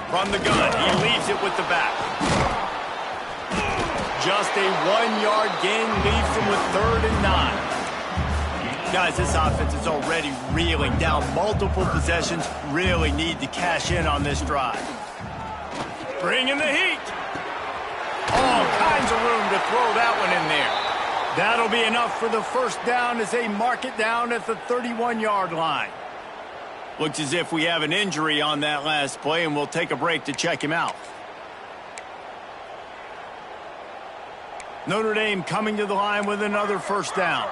From the gun, he leaves it with the back. Just a 1-yard gain leaves him with 3rd and 9. Guys, this offense is already reeling down multiple possessions. Really need to cash in on this drive. Bring in the heat. All kinds of room to throw that one in there. That'll be enough for the first down as they mark it down at the 31-yard line. Looks as if we have an injury on that last play, and we'll take a break to check him out. Notre Dame coming to the line with another first down.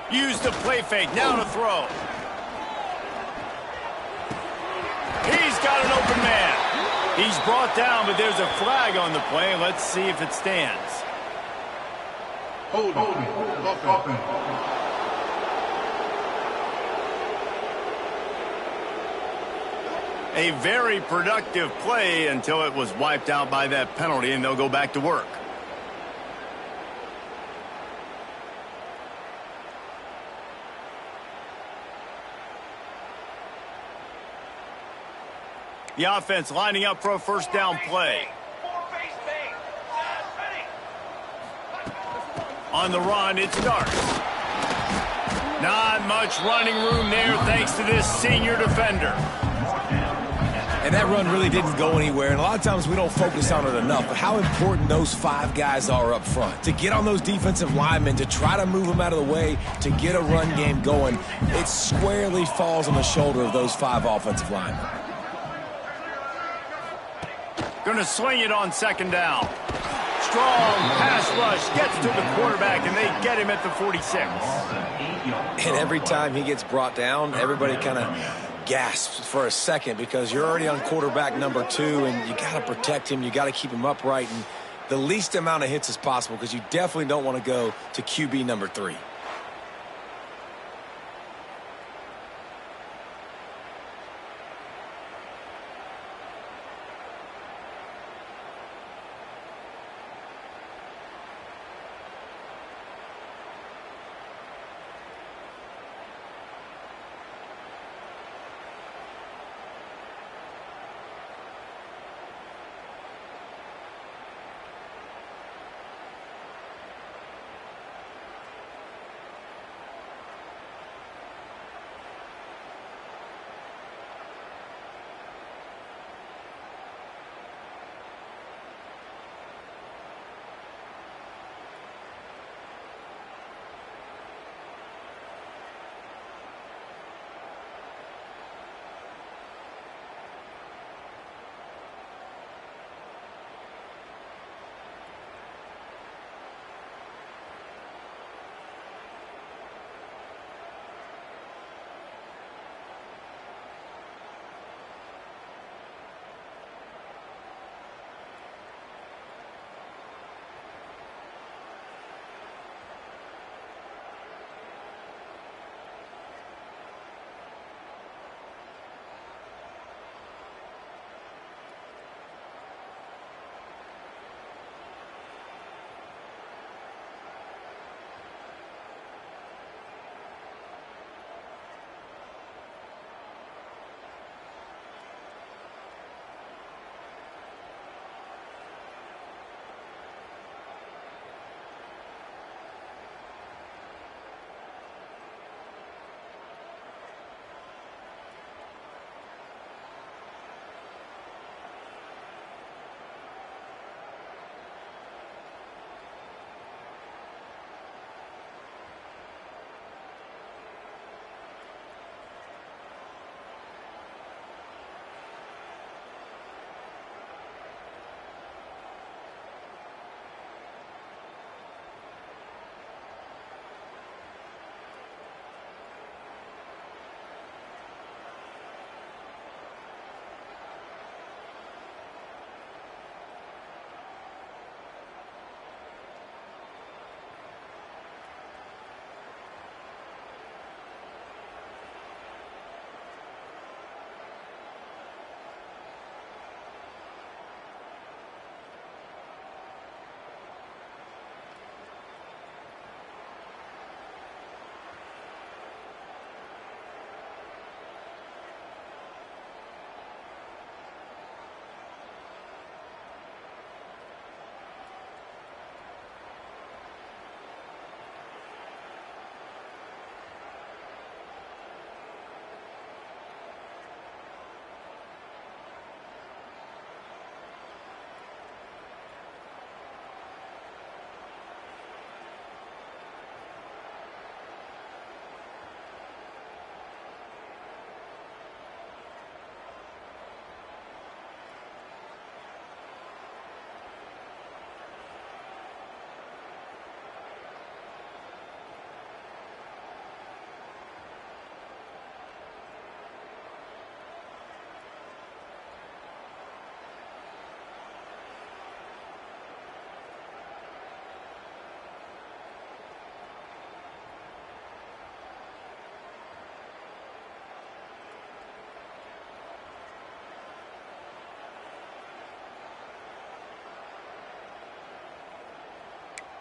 Use the play fake, now to throw. He's got an open man. He's brought down, but there's a flag on the play. Let's see if it stands. Hold on. A very productive play until it was wiped out by that penalty, and they'll go back to work. The offense lining up for a first down play. On the run, it starts. Not much running room there thanks to this senior defender. And that run really didn't go anywhere, and a lot of times we don't focus on it enough, but how important those 5 guys are up front. To get on those defensive linemen, to try to move them out of the way, to get a run game going, it squarely falls on the shoulder of those 5 offensive linemen. Going to sling it on second down. Strong pass rush gets to the quarterback, and they get him at the 46. And every time he gets brought down, everybody kind of gasps for a second because you're already on quarterback number 2, and you got to protect him. You got to keep him upright and the least amount of hits as possible because you definitely don't want to go to QB number 3.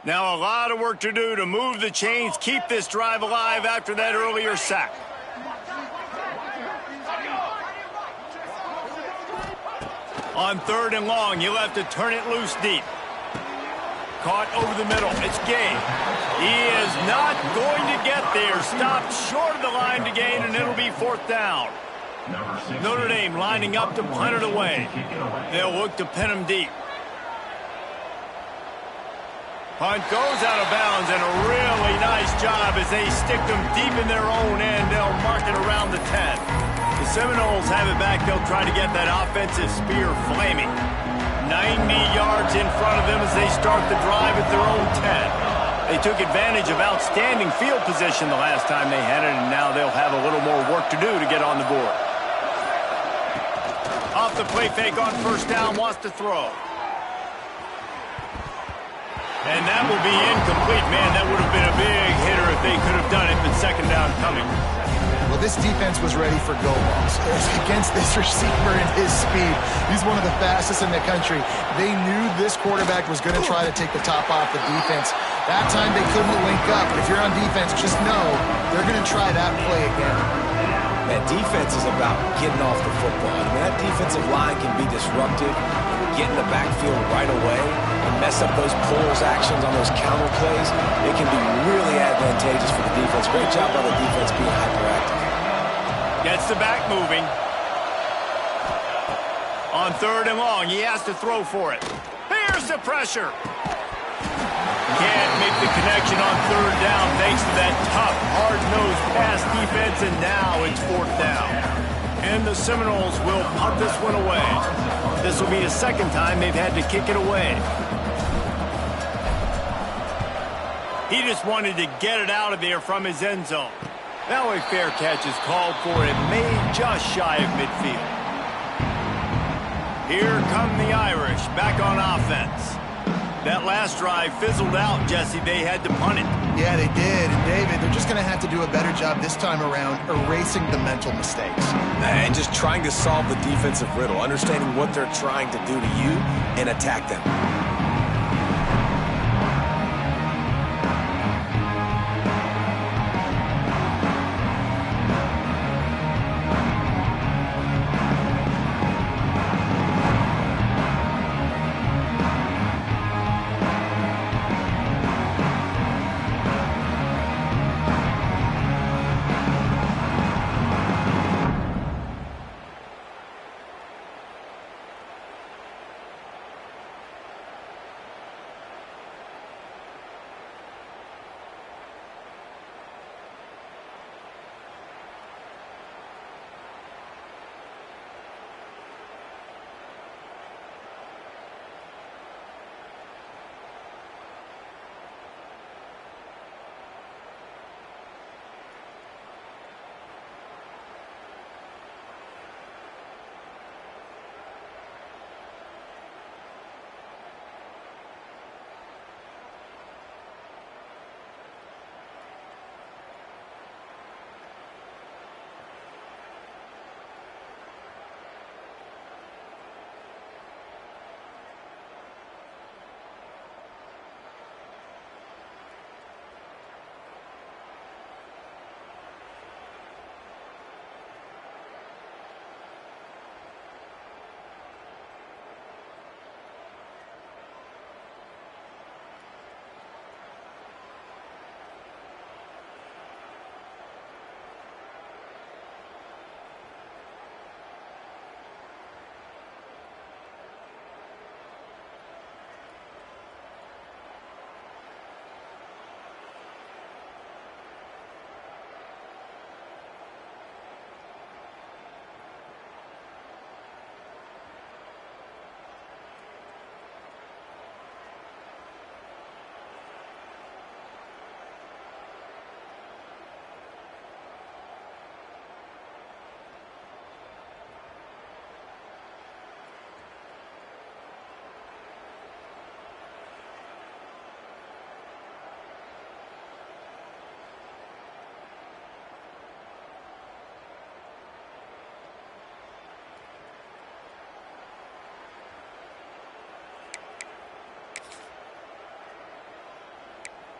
Now a lot of work to do to move the chains, keep this drive alive after that earlier sack. On 3rd and long, you'll have to turn it loose deep. Caught over the middle. It's Gay. He is not going to get there. Stopped short of the line to gain, and it'll be 4th down. Notre Dame lining up to punt it away. They'll look to pin him deep. Punt goes out of bounds, and a really nice job as they stick them deep in their own end. They'll mark it around the 10. The Seminoles have it back. They'll try to get that offensive spear flaming. 90 yards in front of them as they start the drive at their own 10. They took advantage of outstanding field position the last time they had it, and now they'll have a little more work to do to get on the board. Off the play fake on 1st down, wants to throw. And that will be incomplete. Man, that would have been a big hitter if they could have done it, but 2nd down coming. Well, this defense was ready for go balls. Against this receiver and his speed, he's one of the fastest in the country. They knew this quarterback was going to try to take the top off the defense. That time they couldn't link up. If you're on defense, just know they're going to try that play again. That defense is about getting off the football. I mean, that defensive line can be disruptive, get in the backfield right away, and mess up those pulls actions on those counter plays. It can be really advantageous for the defense. Great job by the defense being hyperactive. Gets the back moving. On 3rd and long, he has to throw for it. Here's the pressure. Can't make the connection on 3rd down thanks to that tough, hard-nosed pass defense, and now it's 4th down. And the Seminoles will punt this one away. This will be the 2nd time they've had to kick it away. He just wanted to get it out of there from his end zone. Now a fair catch is called for it, made just shy of midfield. Here come the Irish, back on offense. That last drive fizzled out, Jesse. They had to punt it. Yeah, they did. And, David, they're just going to have to do a better job this time around erasing the mental mistakes. And just trying to solve the defensive riddle, understanding what they're trying to do to you and attack them.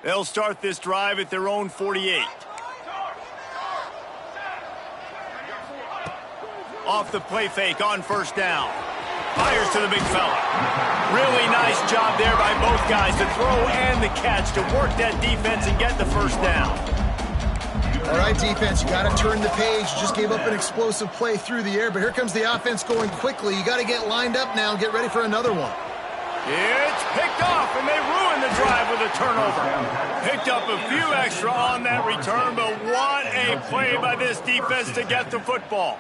They'll start this drive at their own 48. Off the play fake on first down. Fires to the big fella. Really nice job there by both guys, the throw and the catch, to work that defense and get the first down. All right, defense, you got to turn the page. You just gave up an explosive play through the air, but here comes the offense going quickly. You got to get lined up now and get ready for another one. It's picked off, and they ruin the drive with a turnover. Picked up a few extra on that return, but what a play by this defense to get the football.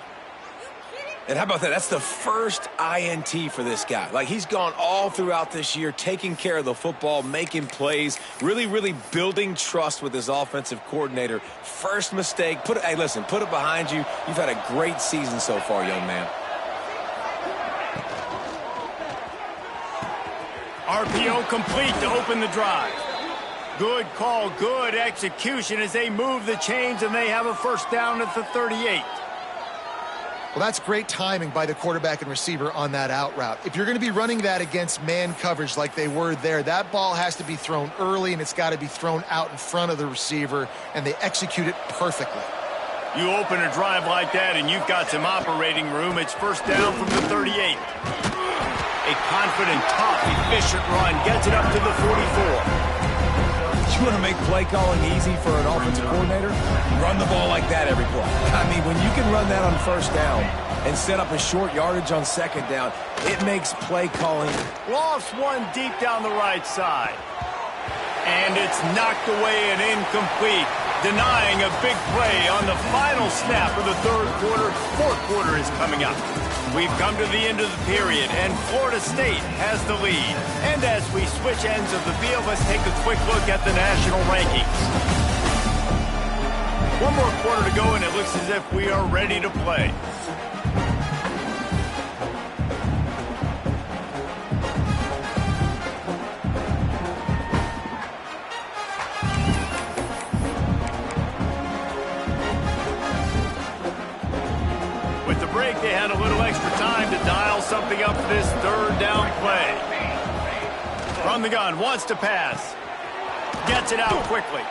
And how about that? That's the first INT for this guy. Like, he's gone all throughout this year, taking care of the football, making plays, really building trust with his offensive coordinator. First mistake. Hey, listen, put it behind you. You've had a great season so far, young man. RPO complete to open the drive. Good call, good execution as they move the chains, and they have a first down at the 38. Well, that's great timing by the quarterback and receiver on that out route. If you're going to be running that against man coverage like they were there, that ball has to be thrown early, and it's got to be thrown out in front of the receiver, and they execute it perfectly. You open a drive like that, and you've got some operating room. It's first down from the 38. A confident, tough, efficient run gets it up to the 44. You want to make play calling easy for an offensive coordinator? Run the ball like that every play. I mean, when you can run that on first down and set up a short yardage on second down, it makes play calling. Lofts one deep down the right side. And it's knocked away and incomplete, denying a big play on the final snap of the third quarter. Fourth quarter is coming up. We've come to the end of the period, and Florida State has the lead. And as we switch ends of the field, let's take a quick look at the national rankings. One more quarter to go, and it looks as if we are ready to play. They had a little extra time to dial something up for this third down play. From the gun, wants to pass. Gets it out quickly.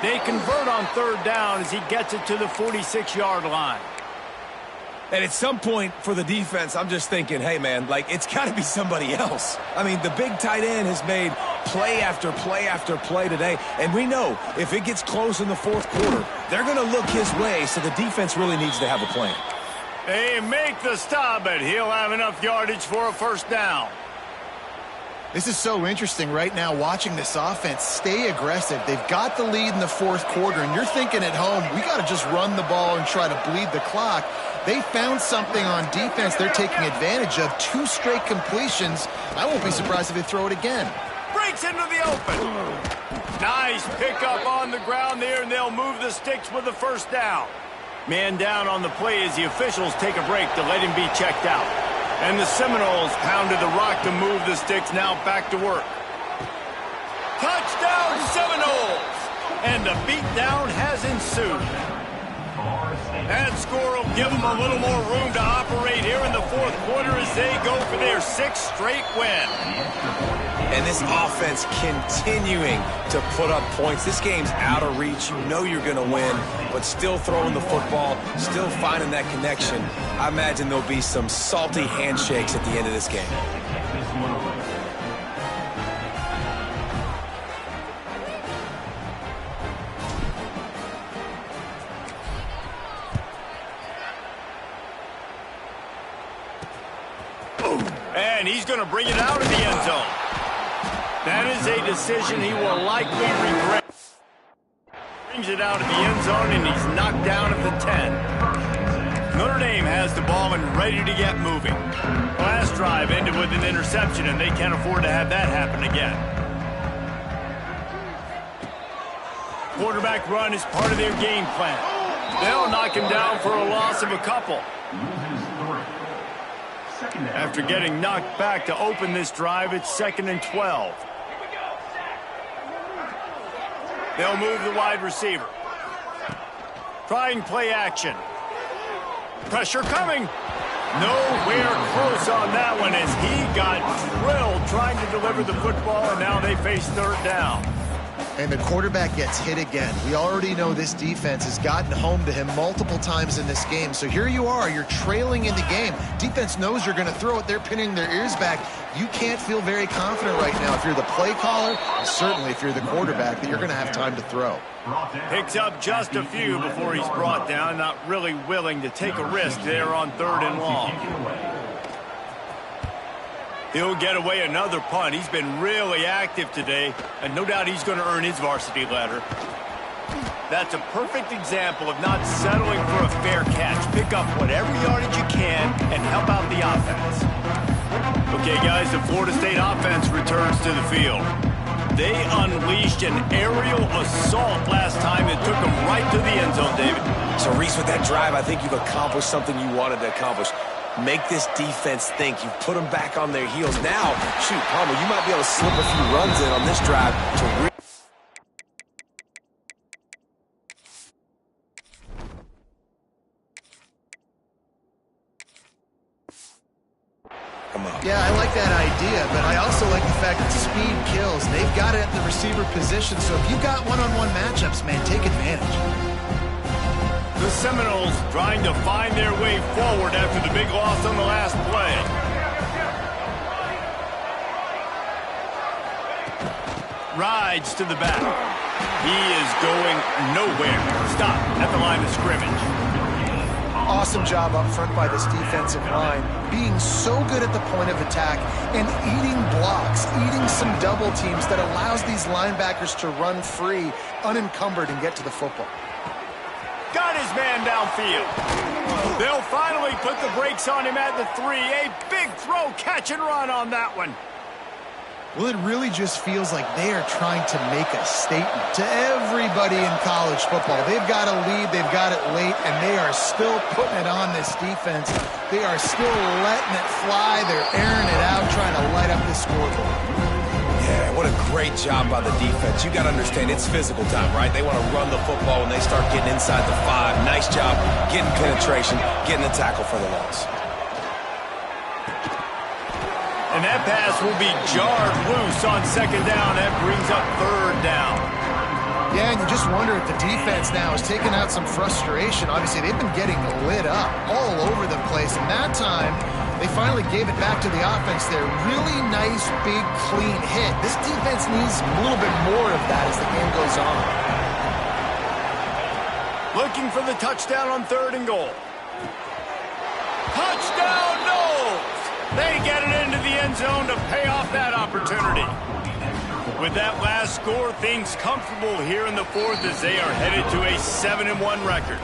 They convert on third down as he gets it to the 46-yard line. And at some point for the defense, I'm just thinking, hey, man, like, it's got to be somebody else. I mean, the big tight end has made play after play after play today. And we know if it gets close in the fourth quarter, they're going to look his way, so the defense really needs to have a plan. They make the stop, but he'll have enough yardage for a first down. This is so interesting right now, watching this offense stay aggressive. They've got the lead in the fourth quarter, and you're thinking at home, we got to just run the ball and try to bleed the clock. They found something on defense they're taking advantage of. 2 straight completions. I won't be surprised if they throw it again. Breaks into the open. Nice pickup on the ground there, and they'll move the sticks with the first down. Man down on the play as the officials take a break to let him be checked out. And the Seminoles pounded the rock to move the sticks, now back to work. Touchdown Seminoles! And a beatdown has ensued. That score will give them a little more room to operate here in the fourth quarter as they go for their 6th straight win. And this offense continuing to put up points. This game's out of reach. You know you're going to win, but still throwing the football, still finding that connection. I imagine there'll be some salty handshakes at the end of this game. And he's going to bring it out of the end zone. That is a decision he will likely regret. Brings it out of the end zone, and he's knocked down at the 10. Notre Dame has the ball and ready to get moving. Last drive ended with an interception, and they can't afford to have that happen again. Quarterback run is part of their game plan. They'll knock him down for a loss of a couple. After getting knocked back to open this drive, it's 2nd and 12. They'll move the wide receiver. Trying play action. Pressure coming. Nowhere close on that one as he got drilled trying to deliver the football, and now they face third down. And the quarterback gets hit again. We already know this defense has gotten home to him multiple times in this game. So here you are, you're trailing in the game. Defense knows you're going to throw it. They're pinning their ears back. You can't feel very confident right now if you're the play caller, and certainly if you're the quarterback, that you're going to have time to throw. Picks up just a few before he's brought down, not really willing to take a risk there on 3rd and long. He'll get away another punt. He's been really active today, and no doubt he's going to earn his varsity letter. That's a perfect example of not settling for a fair catch. Pick up whatever yardage you can and help out the offense. Okay, guys, the Florida State offense returns to the field. They unleashed an aerial assault last time and took them right to the end zone, David. So, Reese, with that drive, I think you've accomplished something you wanted to accomplish. Make this defense think. You've put them back on their heels. Now, shoot, Palmer, you might be able to slip a few runs in on this drive to Yeah, I like that idea, but I also like the fact that speed kills. They've got it at the receiver position, so if you've got one-on-one matchups, man, take advantage. The Seminoles trying to find their way forward after the big loss on the last play. Rides to the back. He is going nowhere. Stop at the line of scrimmage. Awesome job up front by this defensive line, being so good at the point of attack and eating blocks, eating some double teams that allows these linebackers to run free, unencumbered, and get to the football. Got his man downfield. They'll finally put the brakes on him at the 3. A big throw, catch and run on that one. Well, it really just feels like they are trying to make a statement to everybody in college football. They've got a lead, they've got it late, and they are still putting it on this defense. They are still letting it fly. They're airing it out, trying to light up the scoreboard. Yeah, what a great job by the defense. You got to understand, it's physical time, right? They want to run the football when they start getting inside the 5. Nice job getting penetration, getting the tackle for the loss. And that pass will be jarred loose on 2nd down. That brings up 3rd down. Yeah, and you just wonder if the defense now is taking out some frustration. Obviously, they've been getting lit up all over the place. And that time, they finally gave it back to the offense there. Really nice, big, clean hit. This defense needs a little bit more of that as the game goes on. Looking for the touchdown on 3rd and goal. Touchdown, Noles! They get it into the end zone to pay off that opportunity. With that last score, things comfortable here in the 4th as they are headed to a 7-1 record.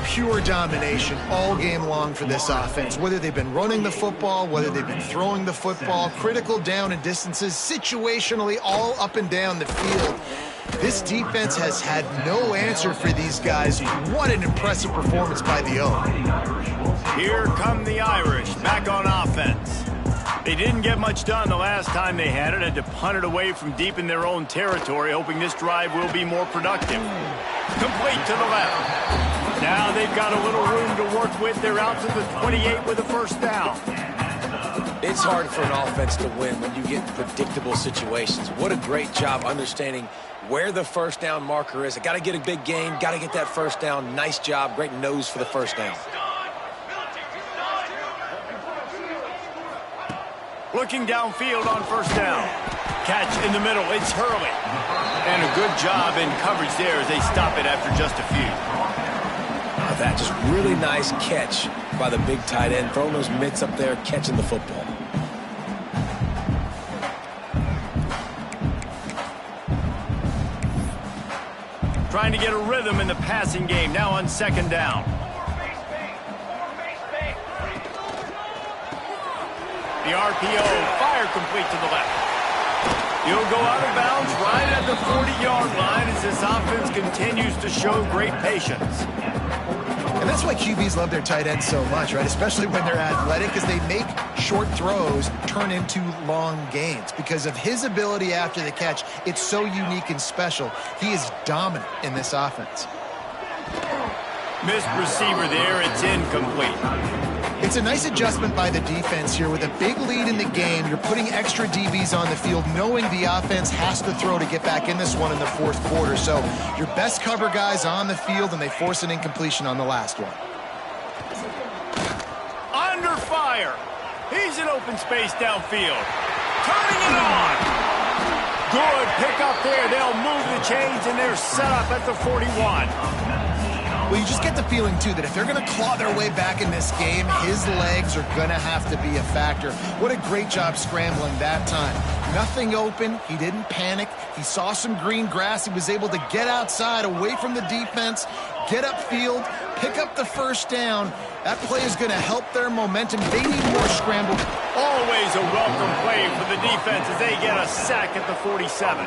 Pure domination all game long for this offense. Whether they've been running the football, whether they've been throwing the football, critical down and distances, situationally all up and down the field. This defense has had no answer for these guys. What an impressive performance by the O. Here come the Irish back on offense. They didn't get much done the last time they had it. Had to punt it away from deep in their own territory, hoping this drive will be more productive. Complete to the left. Now they've got a little room to work with. They're out to the 28 with a 1st down. It's hard for an offense to win when you get in predictable situations. What a great job understanding where the 1st down marker is. I got to get a big gain, got to get that 1st down. Nice job, great nose for the 1st down. Looking downfield on 1st down. Catch in the middle, it's Hurley. And a good job in coverage there as they stop it after just a few. That just really nice catch by the big tight end, throwing those mitts up there, catching the football. Trying to get a rhythm in the passing game, now on 2nd down. The RPO, fire complete to the left. He'll go out of bounds right at the 40-yard line as this offense continues to show great patience. And that's why QBs love their tight ends so much, right? Especially when they're athletic, because they make short throws turn into long gains. Because of his ability after the catch, it's so unique and special. He is dominant in this offense. Missed receiver there, it's incomplete. It's a nice adjustment by the defense here. With a big lead in the game, you're putting extra DBs on the field, knowing the offense has to throw to get back in this one in the fourth quarter. So your best cover guys on the field, and they force an incompletion on the last one. Under fire. He's in open space downfield. Turning it on. Good pick up there. They'll move the chains, and they're set up at the 41. Well, you just get the feeling, too, that if they're going to claw their way back in this game, his legs are going to have to be a factor. What a great job scrambling that time. Nothing open. He didn't panic. He saw some green grass. He was able to get outside, away from the defense, get upfield, pick up the first down. That play is going to help their momentum. They need more scramble. Always a welcome play for the defense as they get a sack at the 47.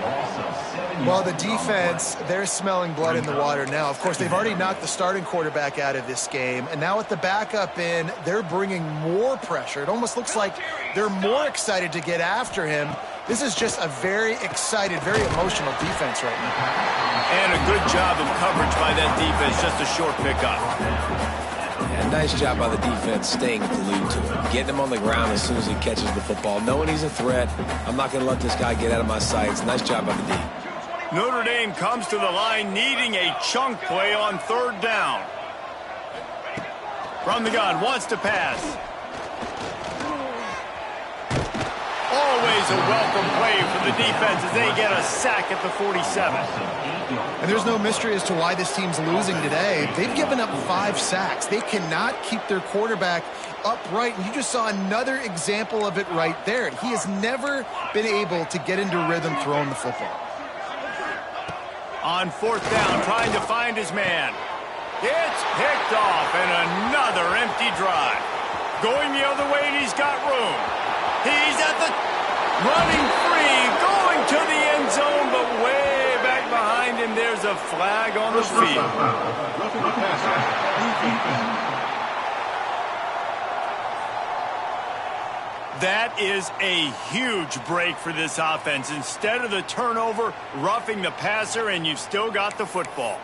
Well, the defense, they're smelling blood in the water now. Of course, they've already knocked the starting quarterback out of this game. And now with the backup in, they're bringing more pressure. It almost looks like they're more excited to get after him. This is just a very excited, very emotional defense right now. And a good job of coverage by that defense. Just a short pickup. Yeah, nice job by the defense staying glued to him. Getting him on the ground as soon as he catches the football. Knowing he's a threat. I'm not going to let this guy get out of my sights. Nice job by the D. Notre Dame comes to the line needing a chunk play on third down. From the gun, wants to pass. Always a welcome play for the defense as they get a sack at the 47. And there's no mystery as to why this team's losing today. They've given up 5 sacks. They cannot keep their quarterback upright, and you just saw another example of it right there. He has never been able to get into rhythm throwing the football. On fourth down, trying to find his man. It's picked off, and another empty drive. Going the other way, and he's got room. He's at the running free, going to the end zone, but way back behind him, there's a flag on the field. That is a huge break for this offense. Instead of the turnover, roughing the passer, and you've still got the football.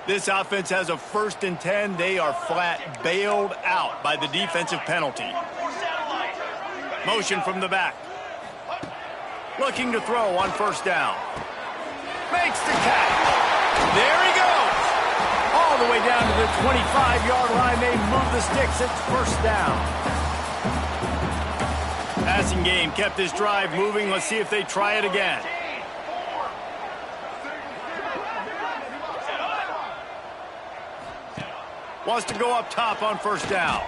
This offense has a 1st and 10. They are flat bailed out by the defensive penalty. Motion from the back. Looking to throw on first down. Makes the catch. There he goes. All the way down to the 25-yard line. They move the sticks. It's first down. Passing game kept this drive moving. Let's see if they try it again. Wants to go up top on first down.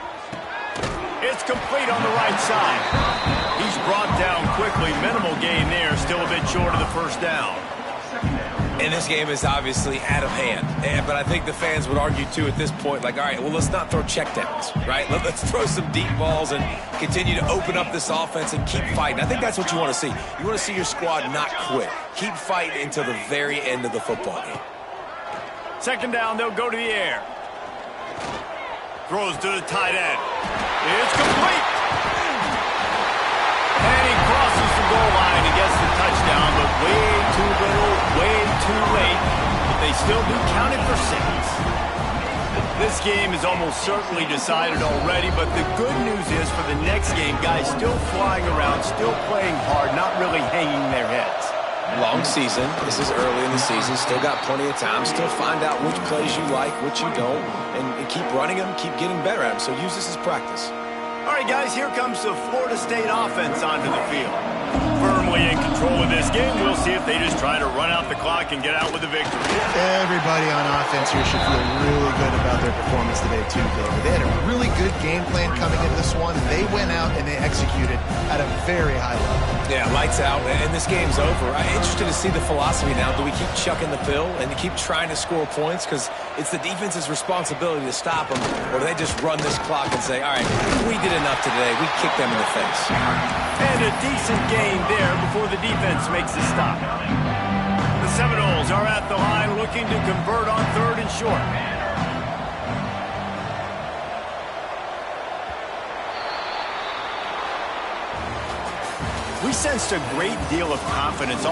It's complete on the right side. He's brought down quickly. Minimal gain there. Still a bit short of the first down. And this game is obviously out of hand. But I think the fans would argue, too, at this point, like, all right, well, let's not throw checkdowns, right? Let's throw some deep balls and continue to open up this offense and keep fighting. I think that's what you want to see. You want to see your squad not quit. Keep fighting until the very end of the football game. Second down, they'll go to the air. Throws to the tight end. It's complete. And he crosses the goal line and gets the touchdown, but way too little, way too late. But they still do count it for 6. This game is almost certainly decided already, but the good news is for the next game, guys still flying around, still playing hard, not really hanging their heads. Long season. This is early in the season. Still got plenty of time. Still find out which plays you like, which you don't, and keep running them, keep getting better at them. So use this as practice. All right, guys, here comes the Florida State offense onto the field. Firmly in control of this game. We'll see if they just try to run out the clock and get out with a victory. Everybody on offense here should feel really good about their performance today, too, David. They had a really good game plan coming into this one. They went out and they executed at a very high level. Yeah, lights out, and this game's over. I'm interested to see the philosophy now. Do we keep chucking the pill and keep trying to score points? Because it's the defense's responsibility to stop them. Or do they just run this clock and say, all right, we did enough today. We kicked them in the face. And a decent gain there before the defense makes a stop. The Seminoles are at the line looking to convert on third and short. We sensed a great deal of confidence.